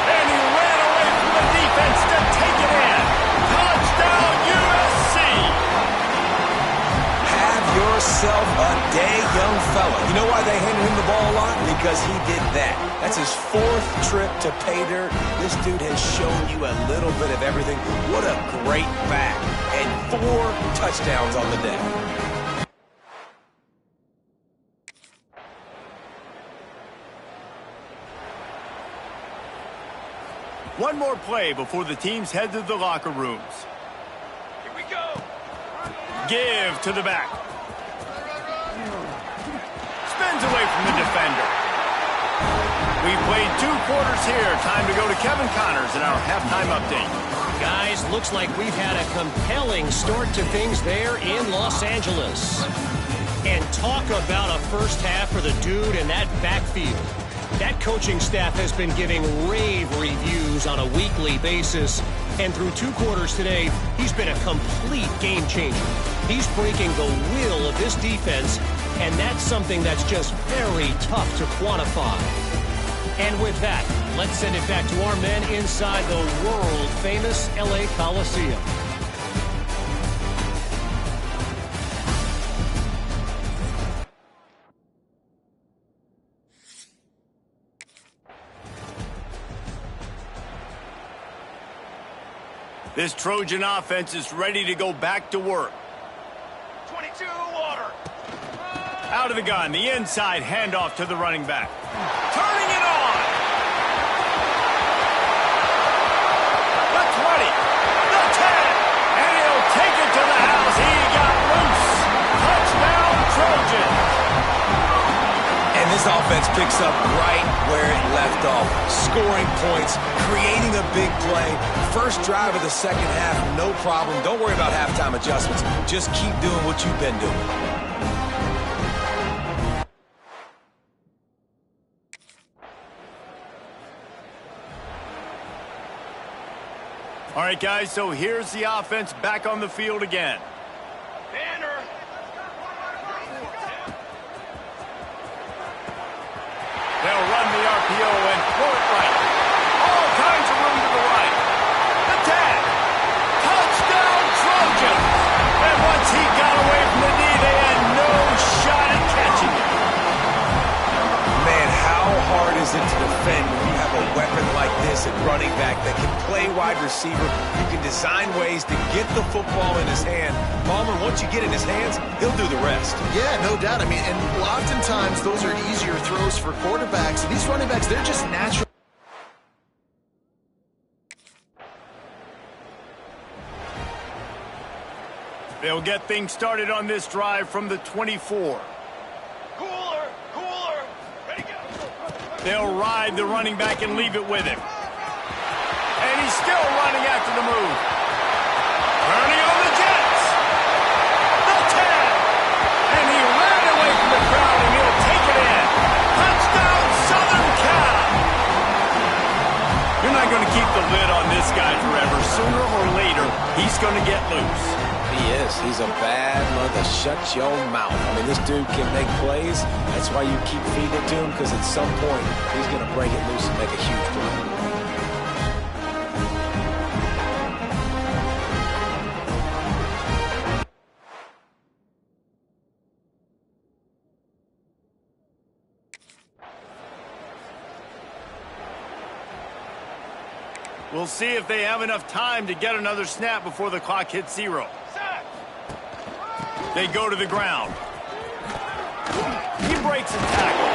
And he ran away from the defense to take it in. Touchdown, USC! Have yourself a day, young fella. You know why they handed him the ball a lot? Because he did that. That's his 4th trip to pay dirt. This dude has shown you a little bit of everything. What a great back. And 4 touchdowns on the day. One more play before the teams head to the locker rooms. Here we go. Give to the back. Spins away from the defender. We played 2 quarters here. Time to go to Kevin Connors in our halftime update. Guys, looks like we've had a compelling start to things there in Los Angeles. And talk about a first half for the dude in that backfield. That coaching staff has been giving rave reviews on a weekly basis. And through 2 quarters today, he's been a complete game changer. He's breaking the will of this defense, and that's something that's just very tough to quantify. And with that, let's send it back to our men inside the world-famous LA Coliseum. This Trojan offense is ready to go back to work. 22 water. Out of the gun, the inside handoff to the running back. Turning it on. The 20, the 10, and he'll take it to the house. He got loose. Touchdown, Trojan. And this offense picks up right where it left off. Scoring points, creating a big play. First drive of the second half, no problem. Don't worry about halftime adjustments. Just keep doing what you've been doing. All right, guys, so here's the offense back on the field again. Banner. They'll run the RPO and throw it right. All kinds of room to the right. The 10. Touchdown, Trojan. And once he got away from the knee, they had no shot at catching it. Man, how hard is it to defend when you have a weapon like this at running back that can play wide receiver? You can design ways to get the football in his hand. Palmer, once you get it in his hands, he'll do the rest. Yeah, no doubt. I mean, and oftentimes those are easier throws for quarterbacks. These running backs, they're just natural. They'll get things started on this drive from the 24. Cooler. Cooler. Ready to go. They'll ride the running back and leave it with him. And he's still running after the move. Turning on the Jets. The 10. And he ran away from the crowd, and he'll take it in. Touchdown, Southern Cal. You're not going to keep the lid on this guy forever. Sooner or later, he's going to get loose. He is. He's a bad mother. Shut your mouth. I mean, this dude can make plays. That's why you keep feeding it to him, because at some point, he's going to break it loose and make a huge play. We'll see if they have enough time to get another snap before the clock hits 0. They go to the ground. He breaks a tackle.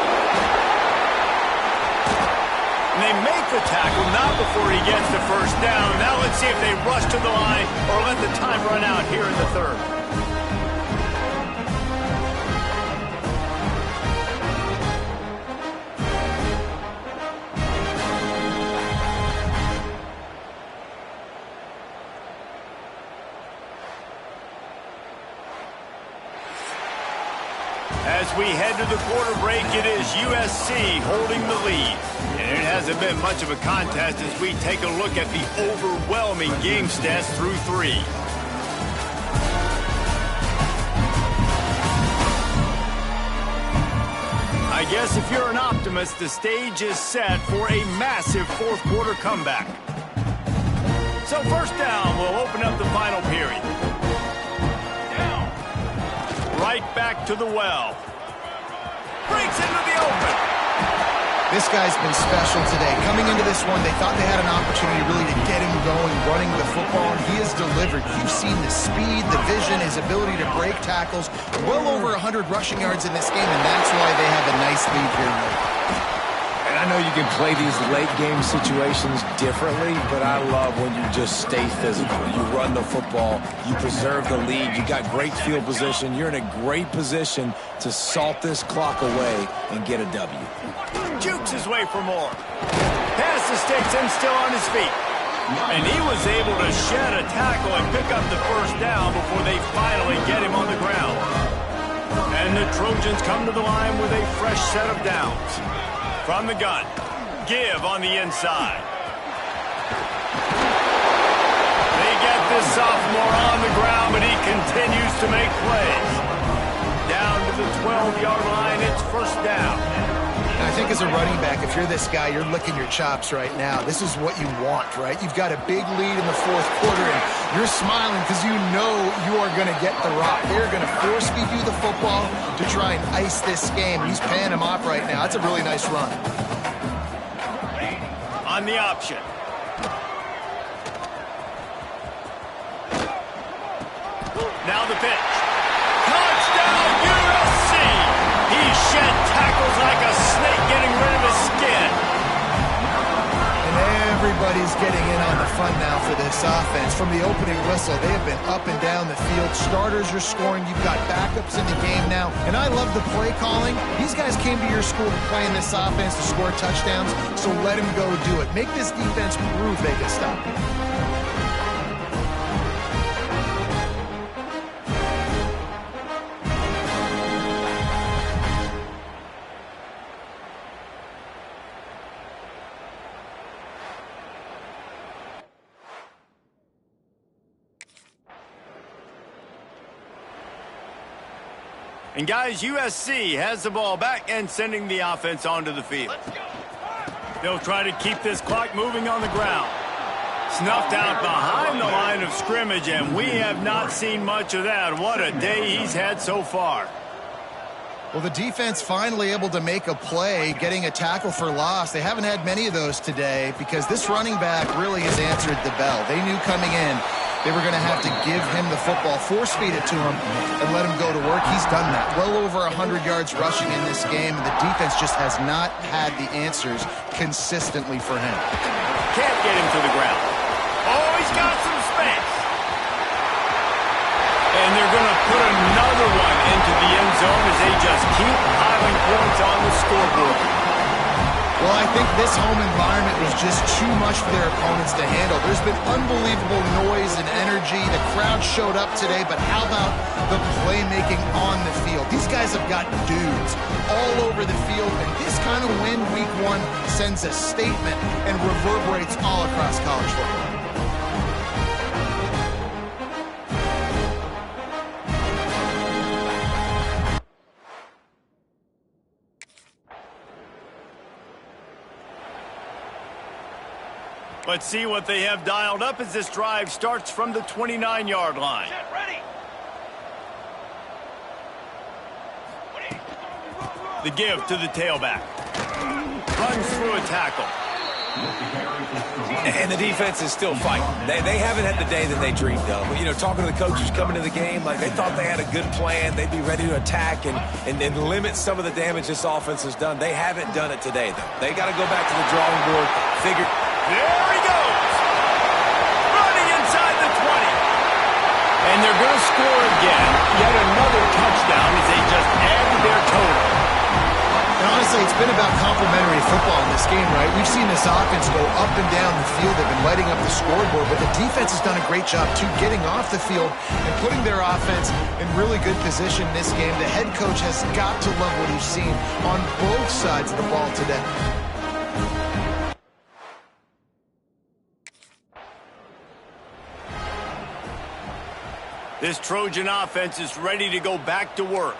And they make the tackle not before he gets the first down. Now let's see if they rush to the line or let the time run out here in the third. As we head to the quarter break, it is USC holding the lead. And it hasn't been much of a contest as we take a look at the overwhelming game stats through 3. I guess if you're an optimist, the stage is set for a massive fourth quarter comeback. So first down, we'll open up the final period. Right back to the well. Breaks into the open. This guy's been special today. Coming into this one, they thought they had an opportunity really to get him going, running the football, and he has delivered. You've seen the speed, the vision, his ability to break tackles. Well over 100 rushing yards in this game, and that's why they have a nice lead here late. And I know you can play these late-game situations differently, but I love when you just stay physical. You run the football, you preserve the lead, you got great field position, you're in a great position to salt this clock away and get a W. Jukes his way for more. Pass the sticks and still on his feet. And he was able to shed a tackle and pick up the first down before they finally get him on the ground. And the Trojans come to the line with a fresh set of downs. From the gun, give on the inside. They get this sophomore on the ground, but he continues to make plays. Down to the 12-yard line, it's first down. I think as a running back, if you're this guy, you're licking your chops right now. This is what you want, right? You've got a big lead in the fourth quarter, and you're smiling because you know you are going to get the rock. They're going to force feed you the football to try and ice this game. He's paying him off right now. That's a really nice run. On the option. Now the pitch. Touchdown, USC! He shed tackles like a snake getting rid of his skin. And everybody's getting in on the fun now for this offense. From the opening whistle, they have been up and down the field. Starters are scoring. You've got backups in the game now. And I love the play calling. These guys came to your school to play in this offense to score touchdowns, so let them go do it. Make this defense prove they can stop you. And guys, USC has the ball back and sending the offense onto the field. They'll try to keep this clock moving on the ground. Snuffed out behind the line of scrimmage, and we have not seen much of that. What a day he's had so far. Well, the defense finally able to make a play, getting a tackle for loss. They haven't had many of those today because this running back really has answered the bell. They knew coming in they were going to have to give him the football, force feed it to him, and let him go to work. He's done that. Well over 100 yards rushing in this game, and the defense just has not had the answers consistently for him. Can't get him to the ground. Oh, he's got some space. And they're going to put another one into the end zone as they just keep piling points on the scoreboard. Well, I think this home environment was just too much for their opponents to handle. There's been unbelievable noise and energy. The crowd showed up today, but how about the playmaking on the field? These guys have got dudes all over the field, and this kind of win week one sends a statement and reverberates all across college football. Let's see what they have dialed up as this drive starts from the 29-yard line. Get ready. The give to the tailback. Runs through a tackle. And the defense is still fighting. They haven't had the day that they dreamed of. But, you know, talking to the coaches coming to the game, like they thought they had a good plan. They'd be ready to attack and limit some of the damage this offense has done. They haven't done it today, though. They got to go back to the drawing board, figure. There he goes. Running inside the 20. And they're going to score again. Yet another touchdown as they just add to their total. And honestly, it's been about complementary football in this game, right? We've seen this offense go up and down the field. They've been lighting up the scoreboard, but the defense has done a great job, too, getting off the field and putting their offense in really good position in this game. The head coach has got to love what he's seen on both sides of the ball today. This Trojan offense is ready to go back to work.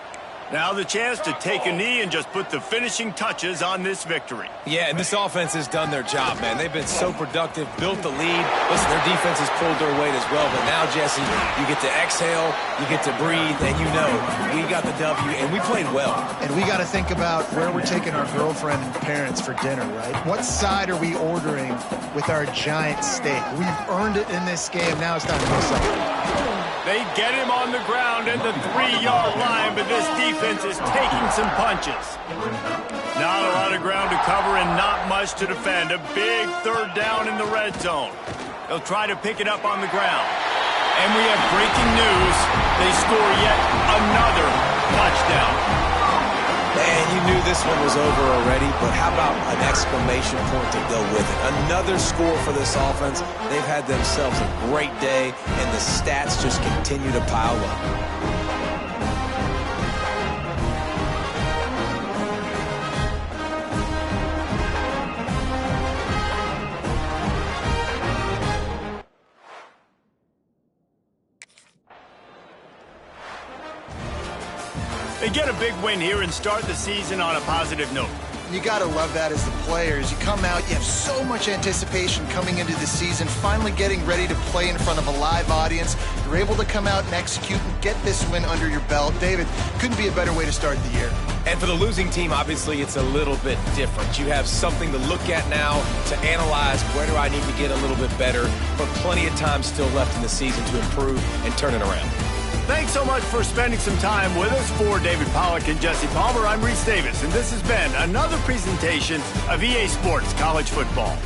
Now the chance to take a knee and just put the finishing touches on this victory. Yeah, and this offense has done their job, man. They've been so productive, built the lead. Listen, their defense has pulled their weight as well. But now, Jesse, you get to exhale, you get to breathe, and you know we got the W, and we played well. And we got to think about where we're taking our girlfriend and parents for dinner, right? What side are we ordering with our giant steak? We've earned it in this game. Now it's time to go something. They get him on the ground at the 3-yard line, but this defense is taking some punches. Not a lot of ground to cover and not much to defend. A big third down in the red zone. They'll try to pick it up on the ground. And we have breaking news. They score yet another touchdown. Man, you knew this one was over already, but how about an exclamation point to go with it? Another score for this offense. They've had themselves a great day, and the stats just continue to pile up. They get a big win here and start the season on a positive note. You got to love that as the players. You come out, you have so much anticipation coming into the season, finally getting ready to play in front of a live audience. You're able to come out and execute and get this win under your belt. David, couldn't be a better way to start the year. And for the losing team, obviously, it's a little bit different. You have something to look at now, to analyze where do I need to get a little bit better, but plenty of time still left in the season to improve and turn it around. Thanks so much for spending some time with us. For David Pollack and Jesse Palmer, I'm Reese Davis, and this has been another presentation of EA Sports College Football.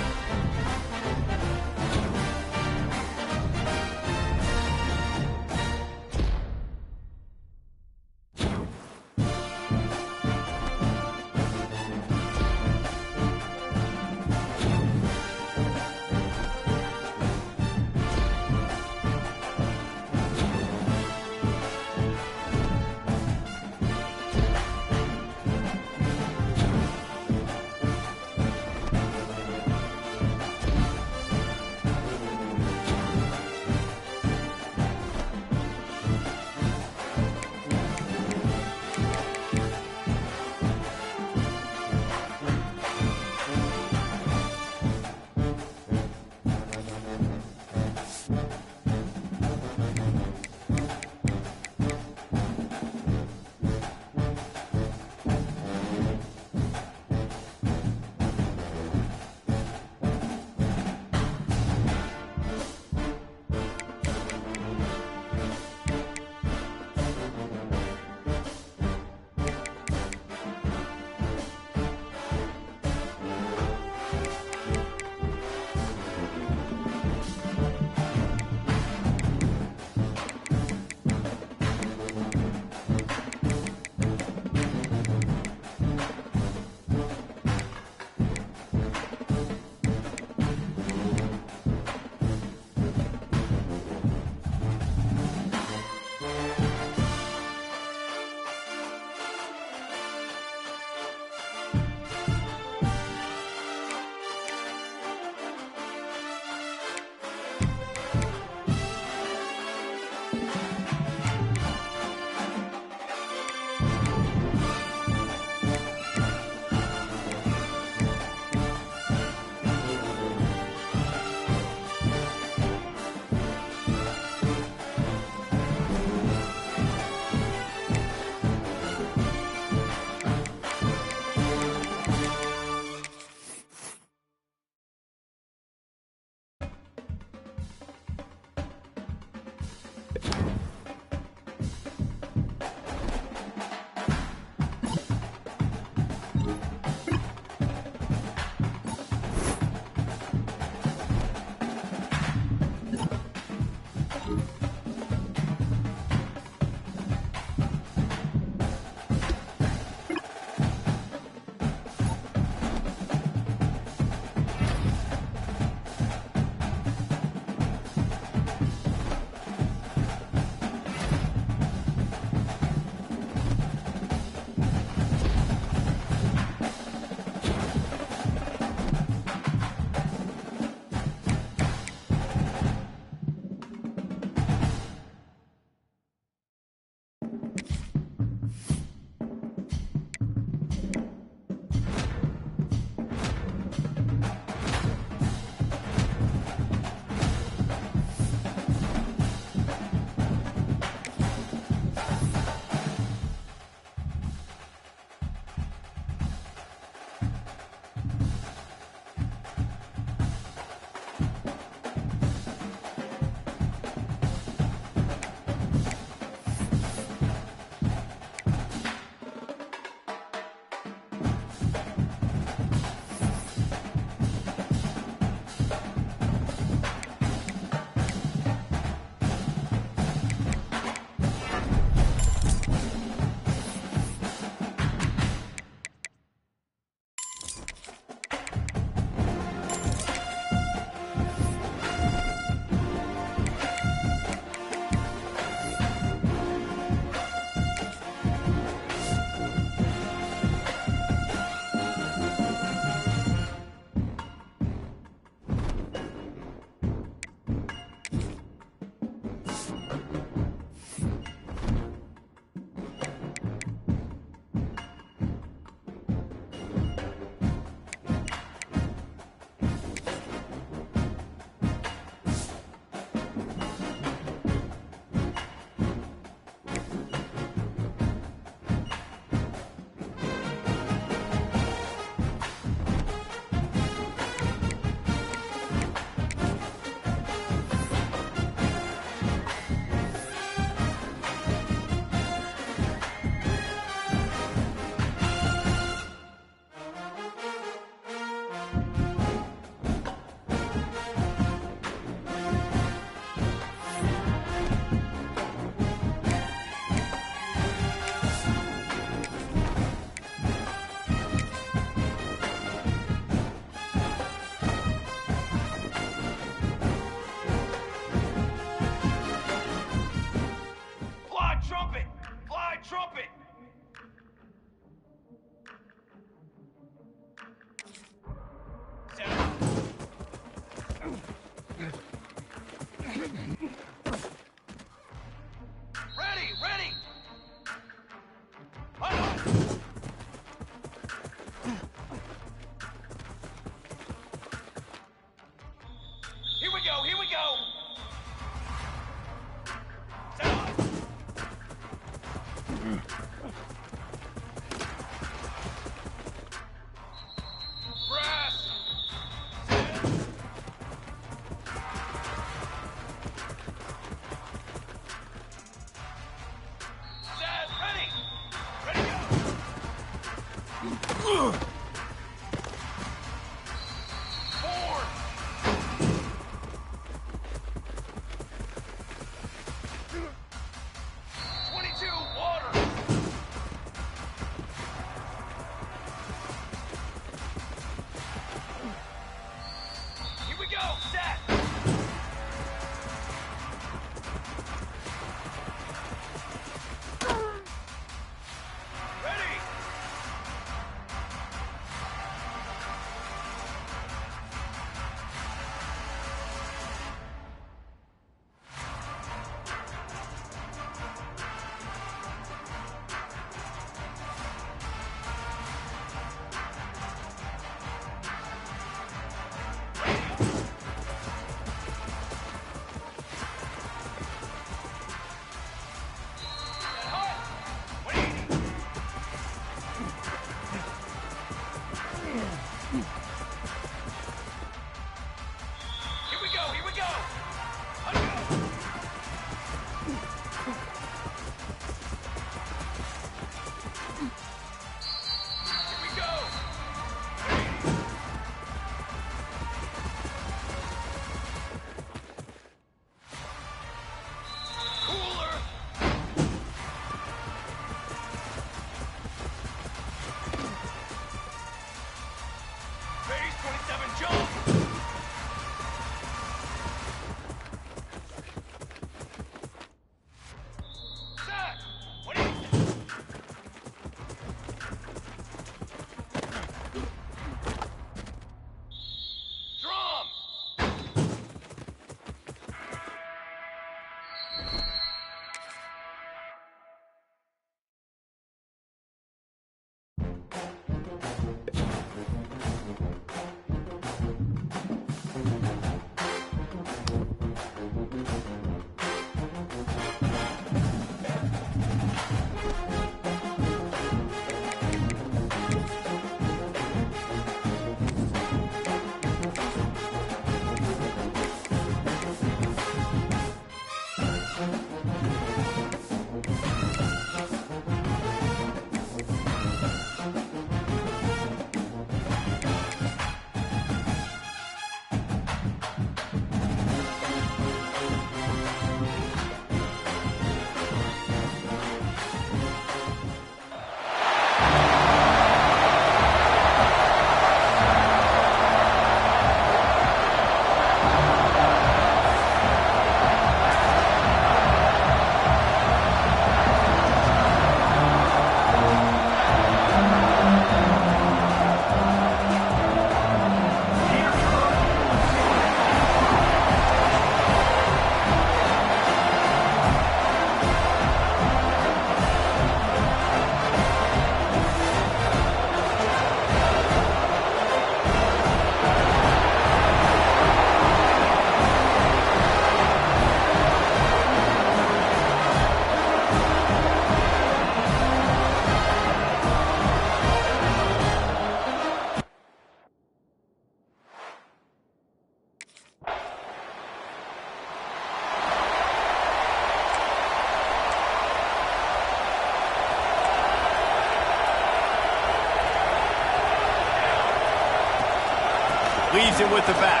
Leaves it with the back.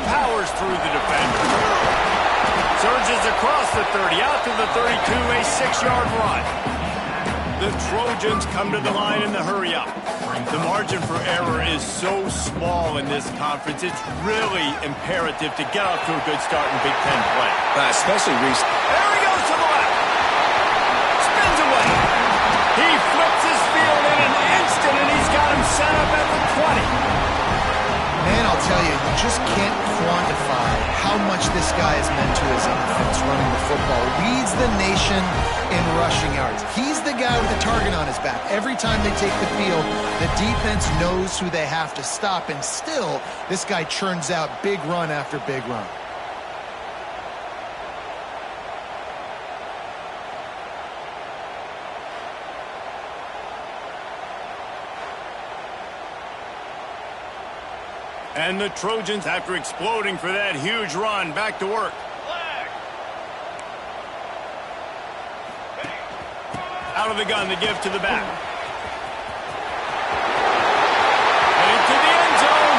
Powers through the defender. Surges across the 30, out to the 32, a 6-yard run. The Trojans come to the line in the hurry-up. The margin for error is so small in this conference, it's really imperative to get off to a good start in Big Ten play. Especially Reese. There he goes to the left. Spins away. He flips his field in an instant, and he's got him set up at the 20. Man, I'll tell you, you just can't quantify how much this guy has meant to his offense running the football. Leads the nation in rushing yards. He's the guy with the target on his back. Every time they take the field, the defense knows who they have to stop, and still, this guy churns out big run after big run. And the Trojans, after exploding for that huge run, back to work. Out of the gun, the give to the back. And into the end zone.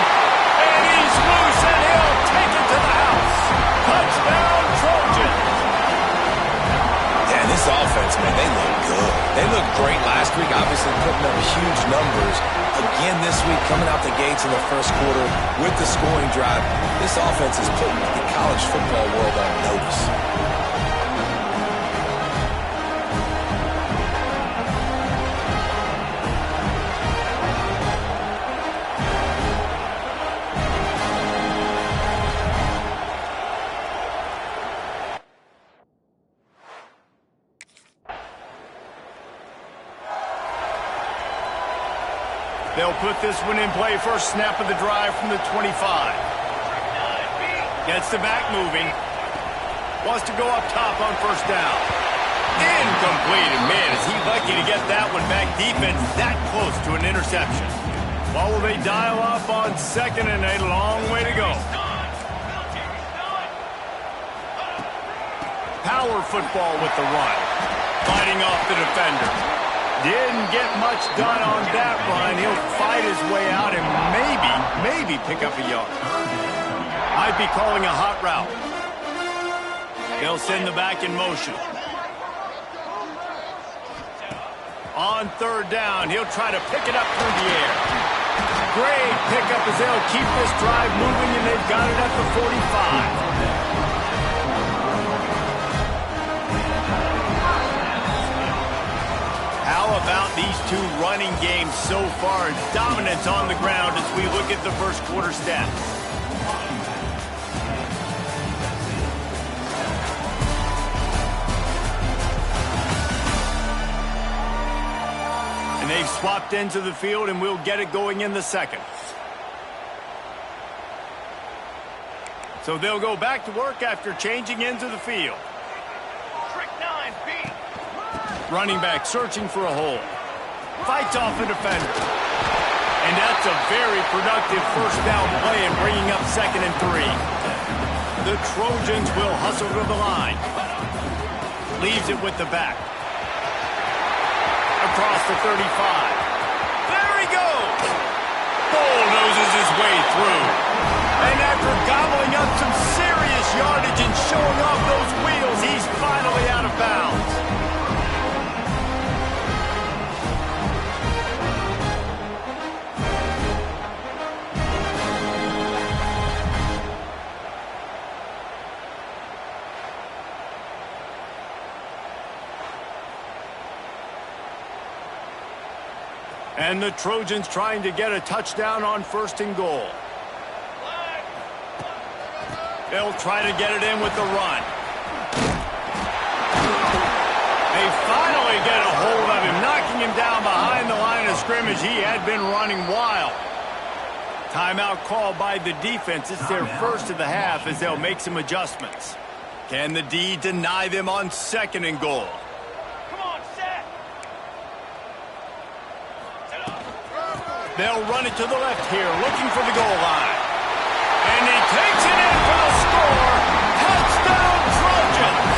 And he's loose, and he'll take it to the house. Touchdown, Trojans. Yeah, this offense, man, they look good. They looked great last week, obviously putting up huge numbers. Again this week, coming out the gates in the first quarter with the scoring drive. This offense is putting the college football world on notice. They'll put this one in play. First snap of the drive from the 25. Gets the back moving. Wants to go up top on first down. Incomplete. And man, is he lucky to get that one back. Defense that close to an interception. Well, will they dial up on second and a long way to go? Power football with the run. Fighting off the defender. Didn't get much done on that run. He'll fight his way out and maybe pick up a yard. I'd be calling a hot route. They'll send the back in motion. On third down, he'll try to pick it up through the air. Great pickup as they'll keep this drive moving, and they've got it at the 45. How about these two running games so far? Dominance on the ground as we look at the first quarter stats. And they've swapped into the field, and we'll get it going in the second. So they'll go back to work after changing into the field. Running back searching for a hole. Fights off a defender. And that's a very productive first down play and bringing up second and 3. The Trojans will hustle to the line. Leaves it with the back. Across the 35. There he goes! Bulldozes his way through. And after gobbling up some serious yardage and showing off those wheels, he's finally out of bounds. And the Trojans trying to get a touchdown on first and goal. They'll try to get it in with the run. They finally get a hold of him, knocking him down behind the line of scrimmage. He had been running wild. Timeout called by the defense. It's their first of the half as they'll make some adjustments. Can the D deny them on second and goal? They'll run it to the left here, looking for the goal line. And he takes it in for the score. Touchdown, Trojans!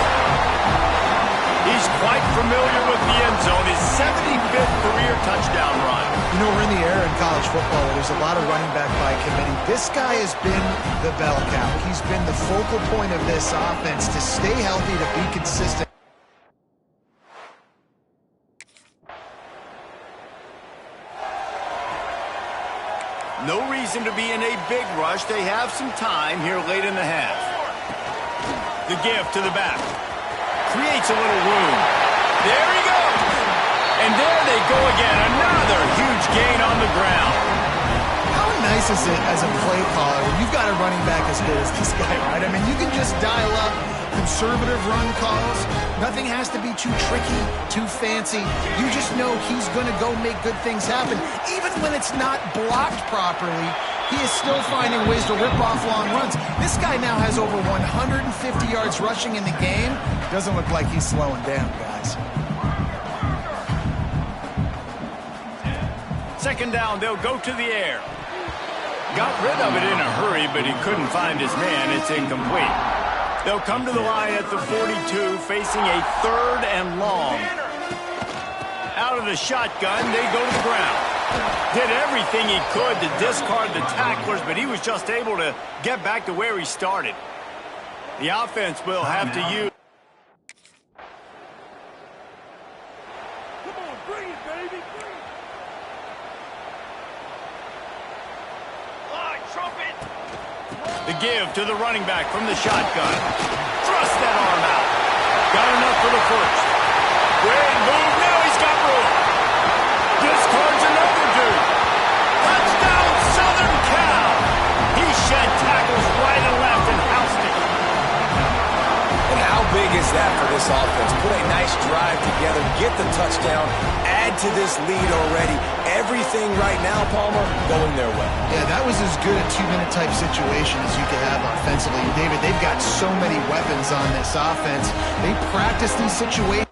He's quite familiar with the end zone. His 75th career touchdown run. You know, we're in the era in college football where there's a lot of running back by committee. This guy has been the bell cow. He's been the focal point of this offense to stay healthy, to be consistent. No reason to be in a big rush. They have some time here late in the half. The gift to the back. Creates a little room. There he goes. And there they go again. Another huge gain on the ground. How nice is it as a play caller when you've got a running back as good as this guy, right? I mean, you can just dial up conservative run calls. Nothing has to be too tricky, too fancy. You just know he's going to go make good things happen. Even when it's not blocked properly, he is still finding ways to rip off long runs. This guy now has over 150 yards rushing in the game. Doesn't look like he's slowing down, guys. Second down, they'll go to the air. Got rid of it in a hurry, but he couldn't find his man. It's incomplete. They'll come to the line at the 42, facing a third and long. Out of the shotgun, they go to the ground. Did everything he could to discard the tacklers, but he was just able to get back to where he started. The offense will have to use. The give to the running back from the shotgun. Thrust that arm out. Got enough for the first. Great move. Now he's got room. Discards another dude. Touchdown, Southern Cal. He shed tackles right and left and housed it. And how big is that for this offense? Put a nice drive together, get the touchdown, add to this lead already. Everything right now, Palmer, going their way. Yeah, that was as good a two-minute type situation as you could have offensively. And David, they've got so many weapons on this offense. They practice these situations.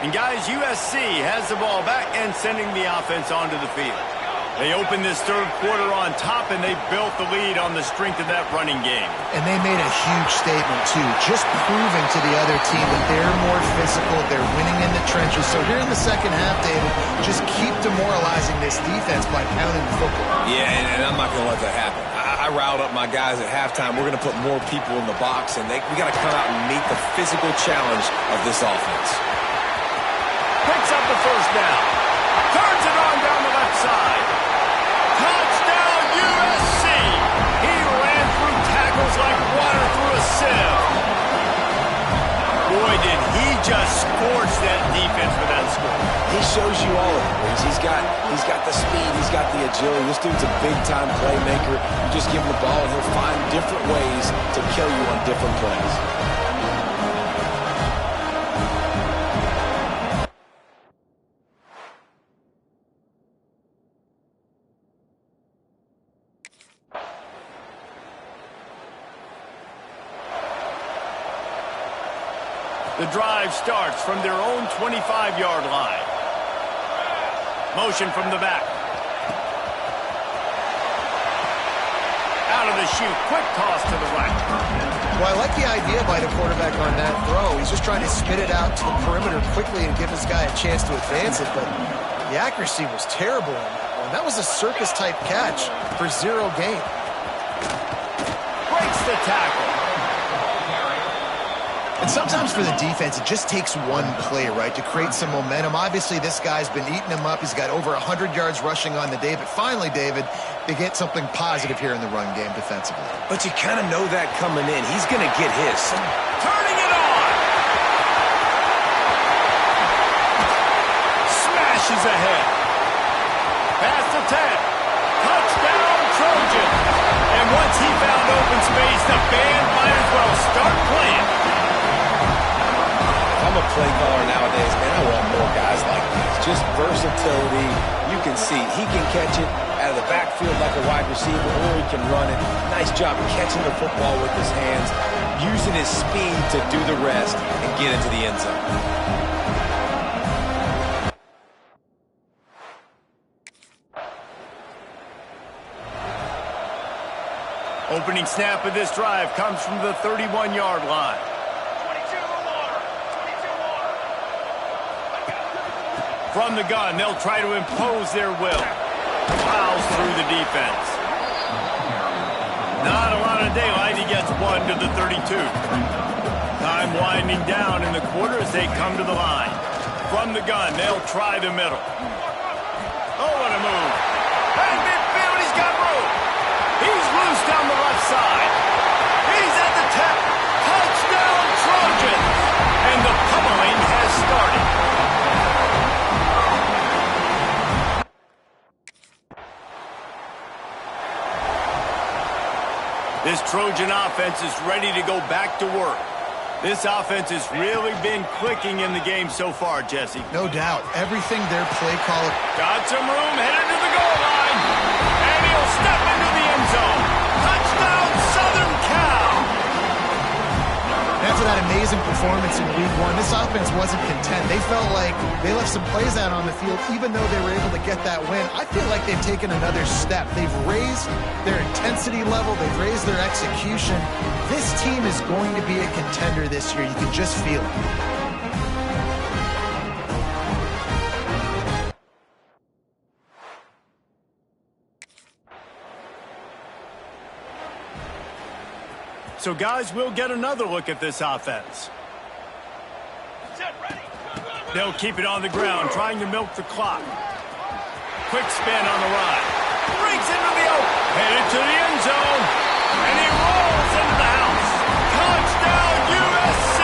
And guys, USC has the ball back and sending the offense onto the field. They opened this third quarter on top, and they built the lead on the strength of that running game. And they made a huge statement, too, just proving to the other team that they're more physical, they're winning in the trenches. So here in the second half, David, just keep demoralizing this defense by pounding the football. Yeah, and I'm not going to let that happen. I riled up my guys at halftime. We're going to put more people in the box, and we got to come out and meet the physical challenge of this offense. Picks up the first down. Turns it on down the left side. Touchdown, USC! He ran through tackles like water through a sieve. Boy, did he just scorch that defense with that score. He shows you all of it. He's got the speed. He's got the agility. This dude's a big-time playmaker. You just give him the ball, and he'll find different ways to kill you on different plays. The drive starts from their own 25-yard line. Motion from the back. Out of the chute. Quick toss to the right. Well, I like the idea by the quarterback on that throw. He's just trying to spit it out to the perimeter quickly and give this guy a chance to advance it, but the accuracy was terrible on that one. That was a circus-type catch for zero gain. Breaks the tackle. And sometimes for the defense, it just takes one play, right, to create some momentum. Obviously, this guy's been eating him up. He's got over 100 yards rushing on the day. But finally, David, they get something positive here in the run game defensively. But you kind of know that coming in. He's going to get his. Turning it on. Smashes ahead. Pass to 10. Touchdown, Trojan. And once he found open space, the band might as well start playing. I'm a play caller nowadays, man. I want more guys like this. Just versatility. You can see he can catch it out of the backfield like a wide receiver, or he can run it. Nice job catching the football with his hands, using his speed to do the rest and get into the end zone. Opening snap of this drive comes from the 31-yard line. From the gun, they'll try to impose their will. Plows through the defense. Not a lot of daylight. He gets one to the 32. Time winding down in the quarter as they come to the line. From the gun, they'll try the middle. Oh, what a move. And midfield, he's got room. He's loose down the left side. He's at the 10. Touchdown, Trojans. And the pummeling has started. This Trojan offense is ready to go back to work. This offense has really been clicking in the game so far, Jesse. No doubt. Everything their play caller... Got some room, headed to the goal line. And he'll step into the end zone. Touchdown, Southern Cal. After that amazing performance in Week 1, this offense wasn't content. They felt like they left some plays out on the field, even though they were able to get that win. I feel like they've taken another step. They've raised their intensity level. They've raised their execution. This team is going to be a contender this year. You can just feel it. So, guys, we'll get another look at this offense. They'll keep it on the ground, trying to milk the clock. quick spin on the run. Breaks into the open. Headed to the end zone. And he rolls into the house. Touchdown, USC!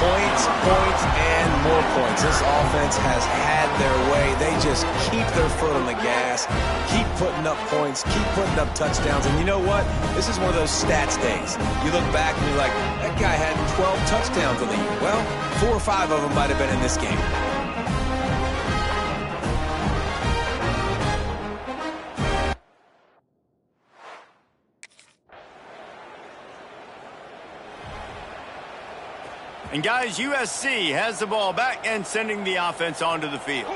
Points, points, and more points. This offense has had their way. They just keep their foot on the gas, keep putting up points, keep putting up touchdowns. And you know what? This is one of those stats days. You look back and you're like, that guy had 12 touchdowns on the year. Well, 4 or 5 of them might have been in this game. And guys, USC has the ball back and sending the offense onto the field.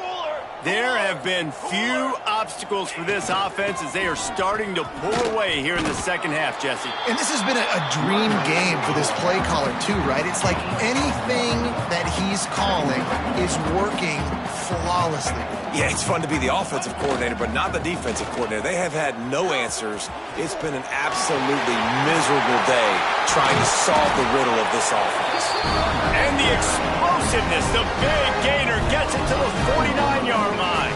There have been few obstacles for this offense as they are starting to pull away here in the second half, Jesse. And this has been a dream game for this play caller too, right? It's like anything that he's calling is working flawlessly. Yeah, it's fun to be the offensive coordinator, but not the defensive coordinator. They have had no answers. It's been an absolutely miserable day trying to solve the riddle of this offense. And the explosiveness, the big gainer gets it to the 49-yard line.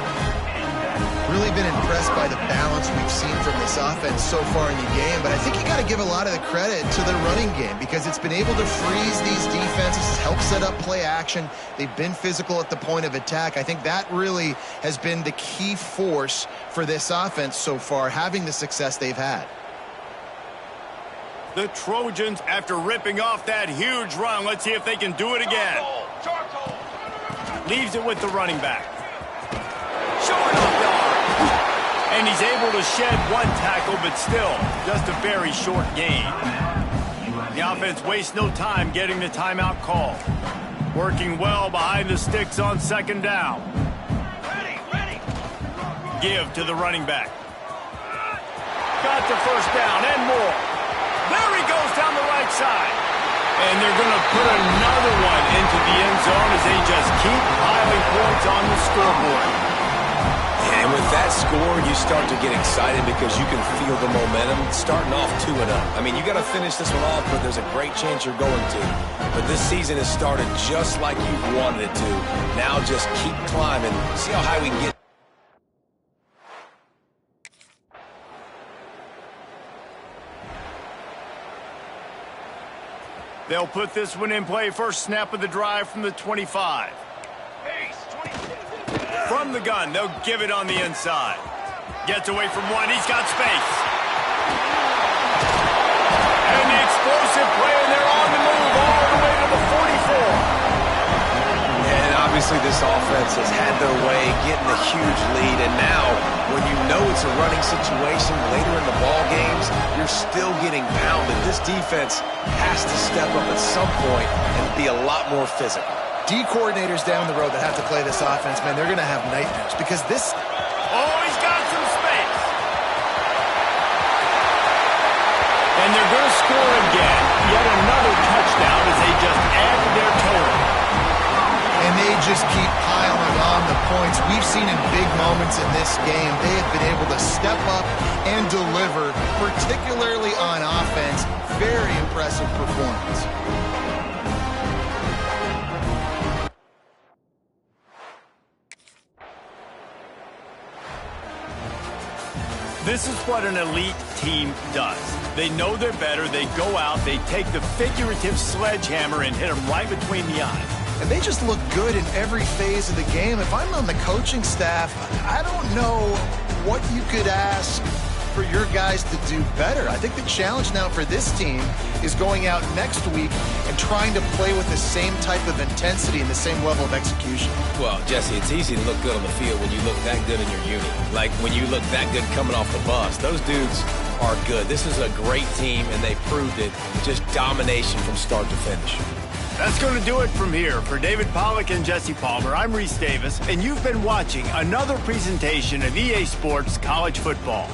Really been impressed by the balance we've seen from this offense so far in the game, but I think you got to give a lot of the credit to their running game because it's been able to freeze these defenses, help set up play action. They've been physical at the point of attack. I think that really has been the key force for this offense so far, having the success they've had. The Trojans, after ripping off that huge run, let's see if they can do it again. Leaves it with the running back. Short enough yard. And he's able to shed one tackle, but still, just a very short gain. The offense wastes no time getting the timeout call. Working well behind the sticks on second down. Give to the running back. Got the first down and more. There he goes down the right side. And they're going to put another one into the end zone as they just keep piling points on the scoreboard. And with that score, you start to get excited because you can feel the momentum starting off 2-0. I mean, you got to finish this one off, but there's a great chance you're going to. But this season has started just like you've wanted it to. Now just keep climbing. See how high we can get. They'll put this one in play. First snap of the drive from the 25. From the gun, they'll give it on the inside. Gets away from one. He's got space. And the explosive play, and they're on the move all the way to the 44. And obviously this offense has had their way getting a huge lead. And now, when you know it's a running situation later in the ball games, you're still getting pounded. This defense has to step up at some point and be a lot more physical. D coordinators down the road that have to play this offense, man, they're going to have nightmares because this... Oh, he's got some space. And they're going to score again. Yet another touchdown as they just add to their total. And they just keep piling on the points. We've seen in big moments in this game, they have been able to step up and deliver, particularly on offense. Very impressive performance. This is what an elite team does. They know they're better. They go out. They take the figurative sledgehammer and hit them right between the eyes. And they just look good in every phase of the game. If I'm on the coaching staff, I don't know what you could ask for your guys to do better. I think the challenge now for this team is going out next week and trying to play with the same type of intensity and the same level of execution. Well, Jesse, it's easy to look good on the field when you look that good in your unit. Like when you look that good coming off the bus. Those dudes are good. This is a great team, and they proved it. Just domination from start to finish. That's going to do it from here. For David Pollack and Jesse Palmer, I'm Reese Davis, and you've been watching another presentation of EA Sports College Football.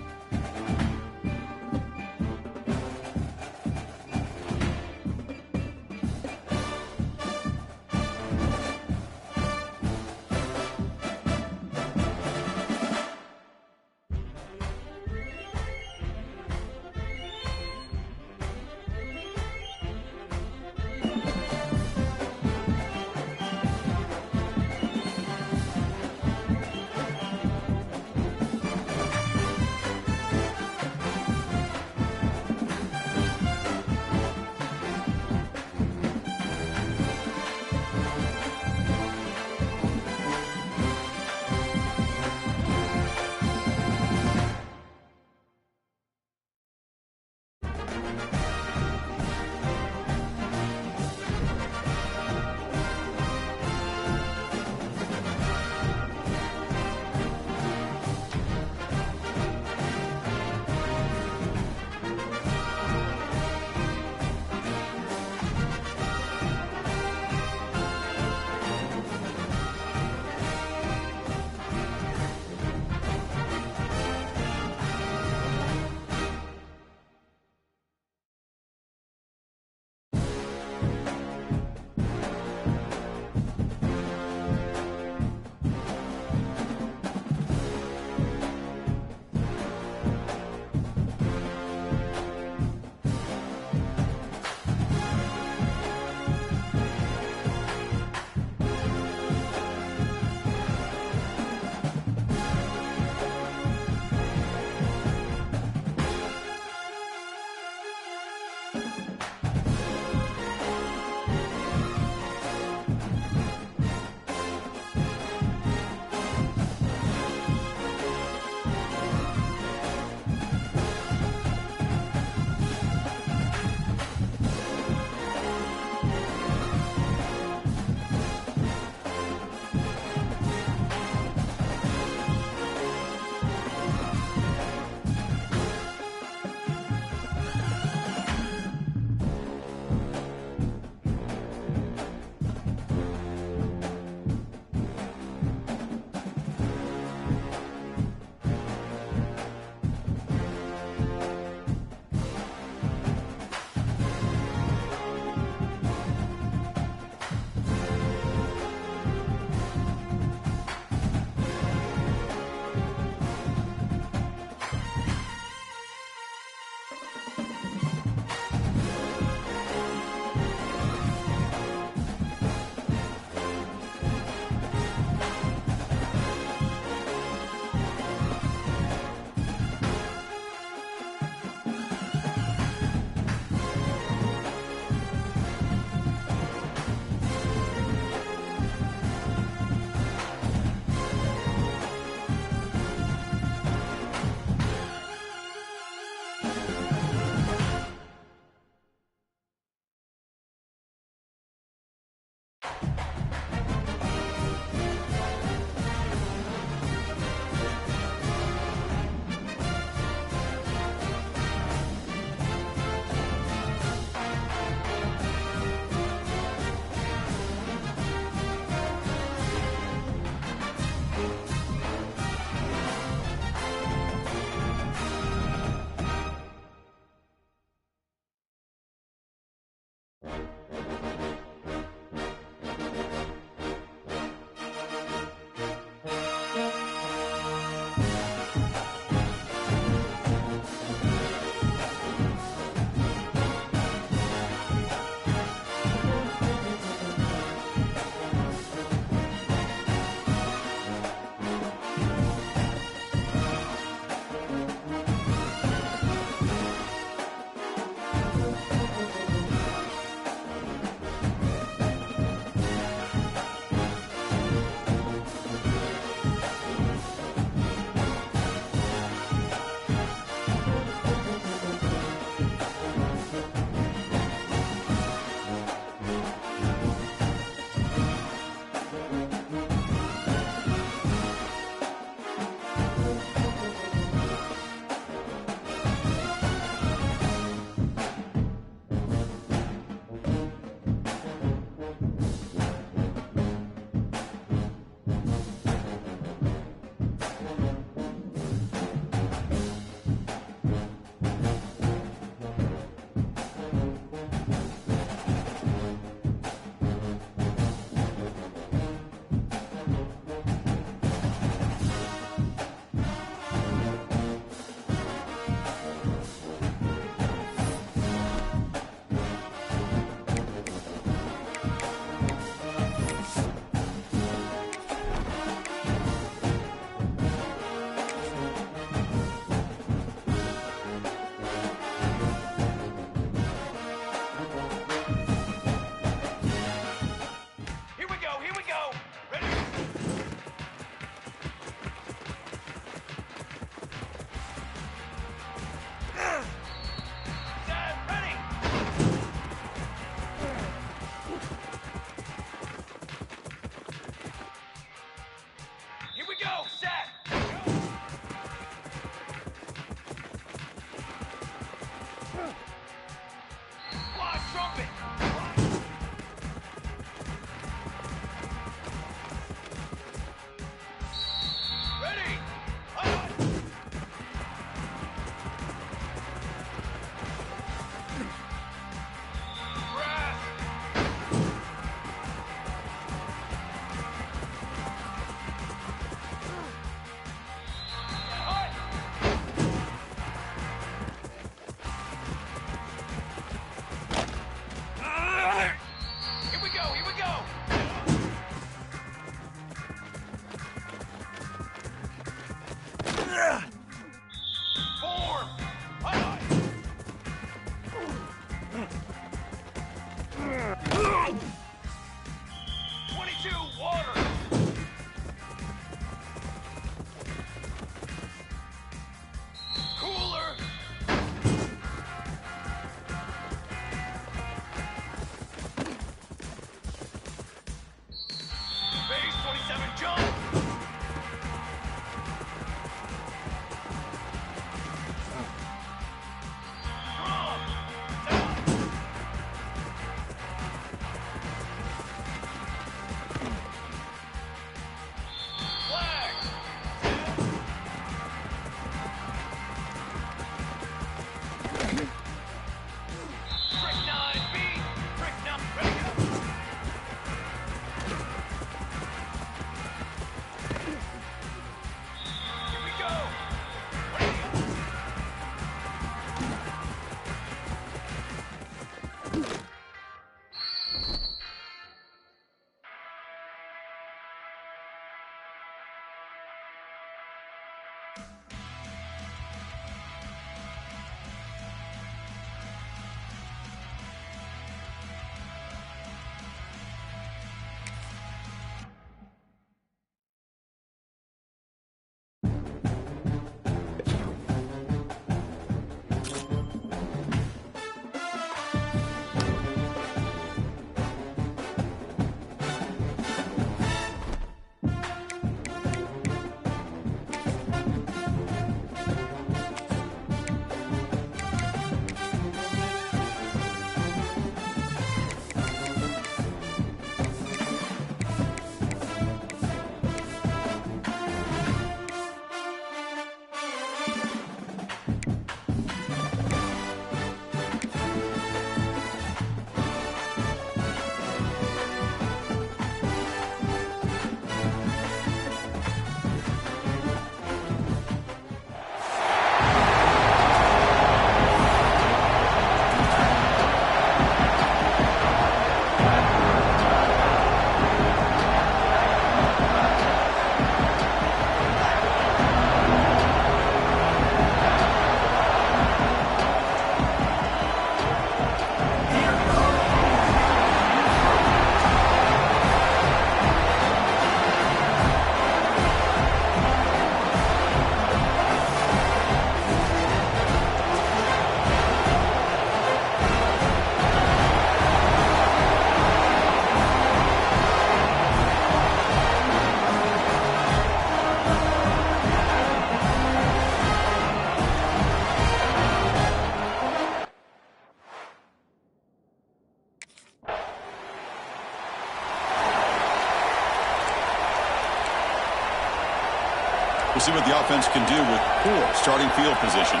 We'll see what the offense can do with poor starting field position.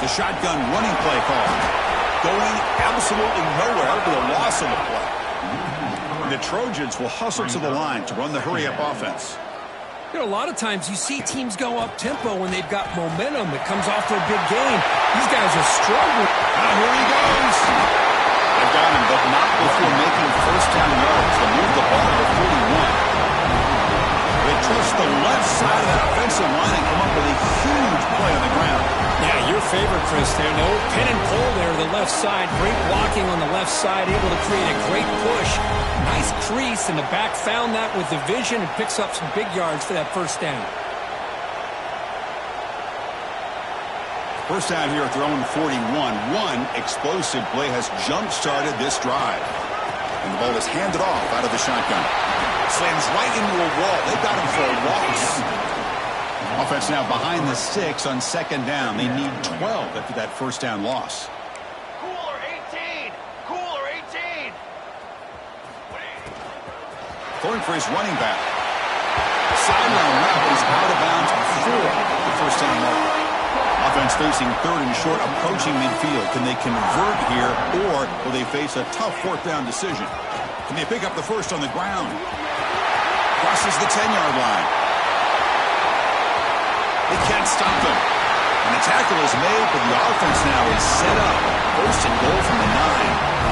The shotgun running play call. Going absolutely nowhere with a loss of the play. The Trojans will hustle to the line to run the hurry-up offense. You know, a lot of times you see teams go up-tempo when they've got momentum. It comes off for a big gain. These guys are struggling. Now here he goes. They've got him, but not before making first down yards to move the ball to 41. They trust the left side of that offensive line and come up with a huge play on the ground. Yeah, your favorite, Chris, there. No pin and pull there, the left side. Great blocking on the left side, able to create a great push. Nice crease, and the back found that with the vision and picks up some big yards for that first down. First down here at their own 41. One explosive play has jump-started this drive. And the ball is handed off out of the shotgun. Slams right into a wall. They've got him for a loss. Offense now behind the 6 on second down. They need 12 after that first down loss. Cooler 18! Cooler 18! Going for his running back. Sideline route is out of bounds before the first down mark. Offense facing third and short, approaching midfield. Can they convert here, or will they face a tough fourth down decision? Can they pick up the first on the ground? Crosses the 10-yard line. They can't stop them. And the tackle is made, but the offense now is set up. First and goal from the 9.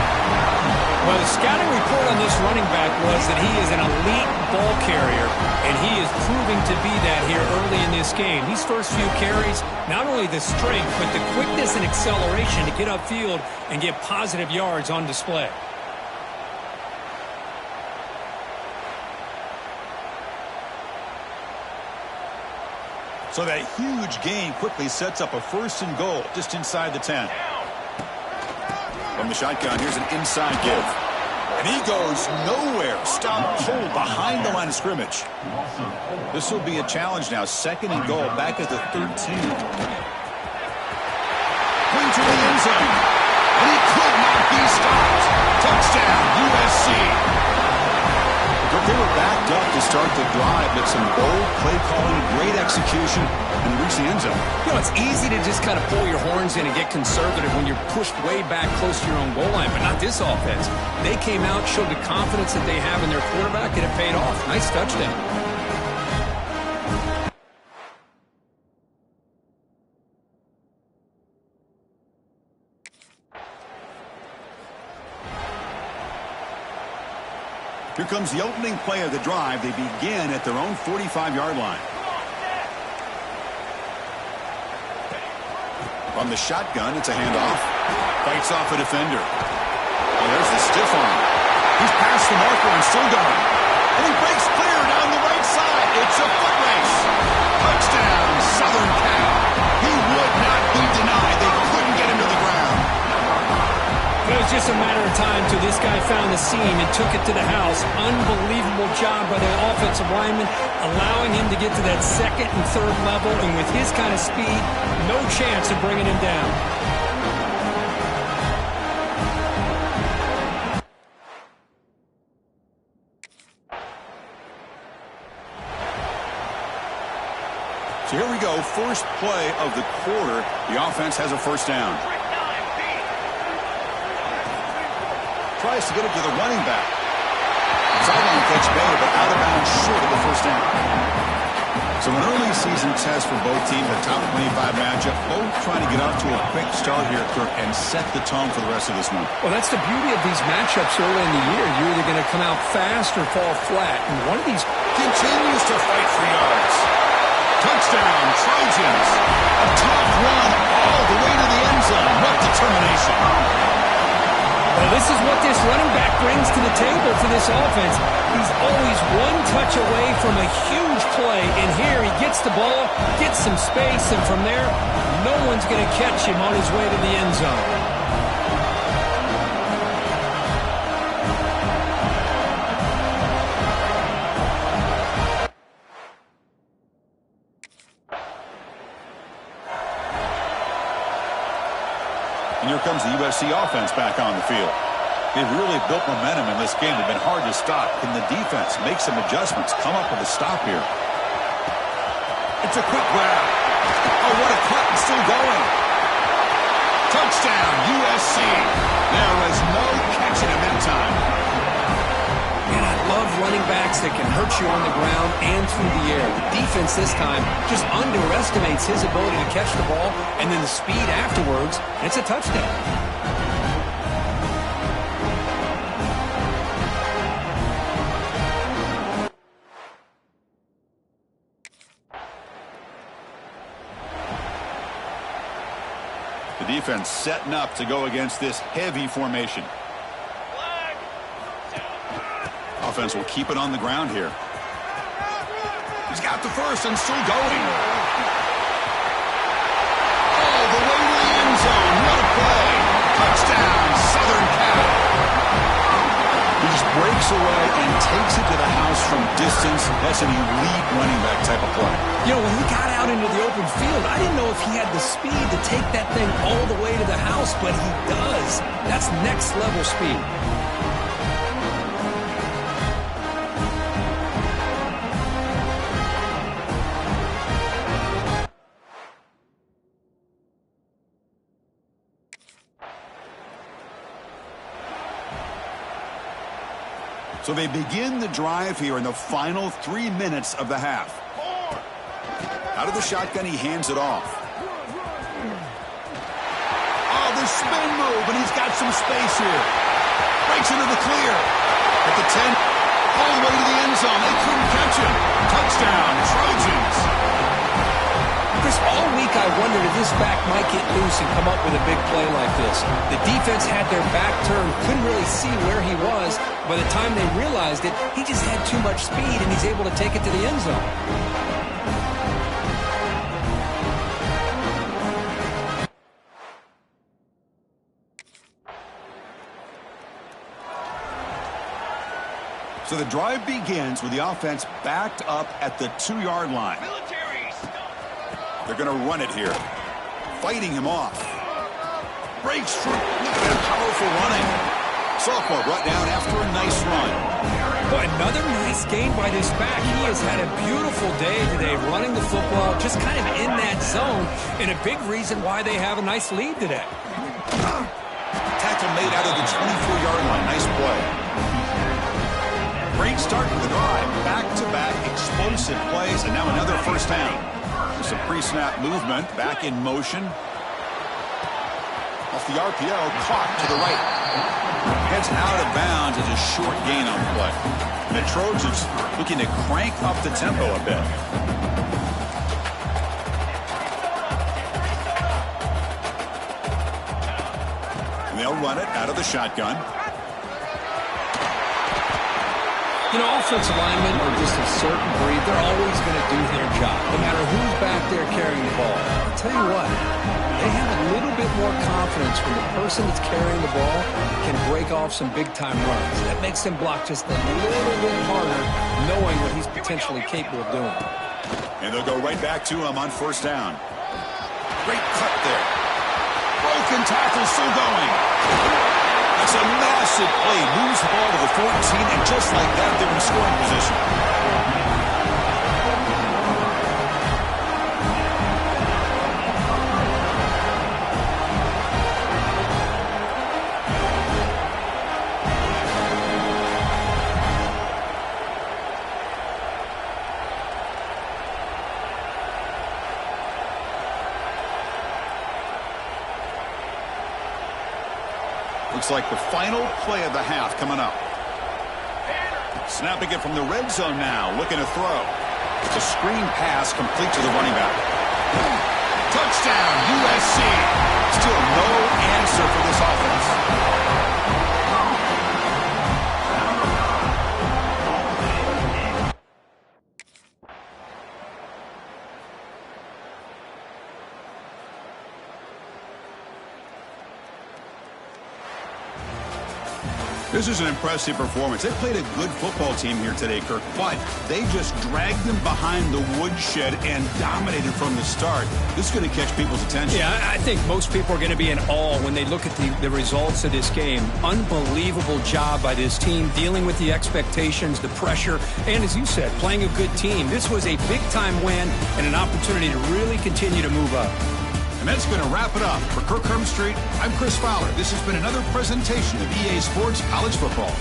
Well, the scouting report on this running back was that he is an elite ball carrier, and he is proving to be that here early in this game. These first few carries, not only the strength, but the quickness and acceleration to get upfield and get positive yards on display. So that huge gain quickly sets up a first and goal just inside the 10. From the shotgun, here's an inside give. And he goes nowhere. Stop pull behind the line of scrimmage. This will be a challenge now. Second and goal back at the 13. Going to the end zone. And he could not be stopped. Touchdown, USC. But they were backed up to start the drive, but some bold play calling, great execution, and reach the end zone. You know, it's easy to just kind of pull your horns in and get conservative when you're pushed way back close to your own goal line, but not this offense. They came out, showed the confidence that they have in their quarterback, and it paid off. Nice touchdown. Here comes the opening play of the drive. They begin at their own 45-yard line. From the shotgun, it's a handoff. Fights off a defender. And there's the stiff arm. He's past the marker and still going. And he breaks clear down the right side. It's a foot race. Touchdown, Southern Cal. He would not be denied. They couldn't get him to the ground. It was just a matter of time till this guy found the seam and took it to the house. Unbelievable job by the offensive lineman, allowing him to get to that second and third level, and with his kind of speed, no chance of bringing him down. So here we go, first play of the quarter. The offense has a first down. Tries to get it to the running back. Sideline catch made, but out of bounds short of the first down. So an early season test for both teams, a top 25 matchup. Both trying to get off to a quick start here, Kirk, and set the tone for the rest of this one. Well, that's the beauty of these matchups early in the year. You're either going to come out fast or fall flat. And one of these continues to fight for yards. Touchdown, Trojans. A top run all the way to the end zone. What determination. Well, this is what this running back brings to the table for this offense. He's always one touch away from a huge play, and here he gets the ball, gets some space, and from there, no one's going to catch him on his way to the end zone. And here comes the USC offense back on the field. They've really built momentum in this game. They've been hard to stop. Can the defense make some adjustments, come up with a stop here? It's a quick grab. Oh, what a cut, and still going. Touchdown, USC. There was no catching him that time. And I love running backs that can hurt you on the ground and through the air. The defense this time just underestimates his ability to catch the ball, and then the speed afterwards, and it's a touchdown. The defense setting up to go against this heavy formation. Offense will keep it on the ground here. He's got the first and still going. All the way to the end zone. What a play. Touchdown, Southern Cal. He just breaks away and takes it to the house from distance. That's an elite running back type of play. You know, when he got out into the open field, I didn't know if he had the speed to take that thing all the way to the house, but he does. That's next level speed. So they begin the drive here in the final 3 minutes of the half. Out of the shotgun, he hands it off. Oh, the spin move, and he's got some space here. Breaks into the clear. At the 10, all the way to the end zone. They couldn't catch him. Touchdown, Trojans. Chris, all week I wondered if this back might get loose and come up with a big play like this. The defense had their back turned, couldn't really see where he was. By the time they realized it, he just had too much speed, and he's able to take it to the end zone. So the drive begins with the offense backed up at the 2-yard line. They're going to run it here. Fighting him off. Breaks through. Look at that powerful running. Sophomore brought down after a nice run. Boy, another nice game by this back. He has had a beautiful day today running the football, just kind of in that zone, and a big reason why they have a nice lead today. Tackle made out of the 24-yard line. Nice play. Great start to the drive. Back-to-back explosive plays, and now another first down. Some pre-snap movement, back in motion. Off the RPO, caught to the right. Heads out of bounds as a short gain on the play. And the Trojans looking to crank up the tempo a bit. And they'll run it out of the shotgun. You know, offensive linemen are just a certain breed. They're always going to do their job, no matter who's back there carrying the ball. I'll tell you what, they have a little bit more confidence when the person that's carrying the ball can break off some big-time runs. That makes them block just a little bit harder, knowing what he's potentially capable of doing. And they'll go right back to him on first down. Great cut there. Broken tackle still going. That's a massive play. Moves the ball to the 14, and just like that, they're in scoring position. Looks like the final play of the half coming up. Snapping it from the red zone now, looking to throw. It's a screen pass complete to the running back. Touchdown, USC. Still no answer for this offense. This is an impressive performance. They played a good football team here today, Kirk, but they just dragged them behind the woodshed and dominated from the start. This is going to catch people's attention. Yeah, I think most people are going to be in awe when they look at the results of this game. Unbelievable job by this team, dealing with the expectations, the pressure, and as you said, playing a good team. This was a big-time win and an opportunity to really continue to move up. And that's going to wrap it up. For Kirk Herbstreit, I'm Chris Fowler. This has been another presentation of EA Sports College Football.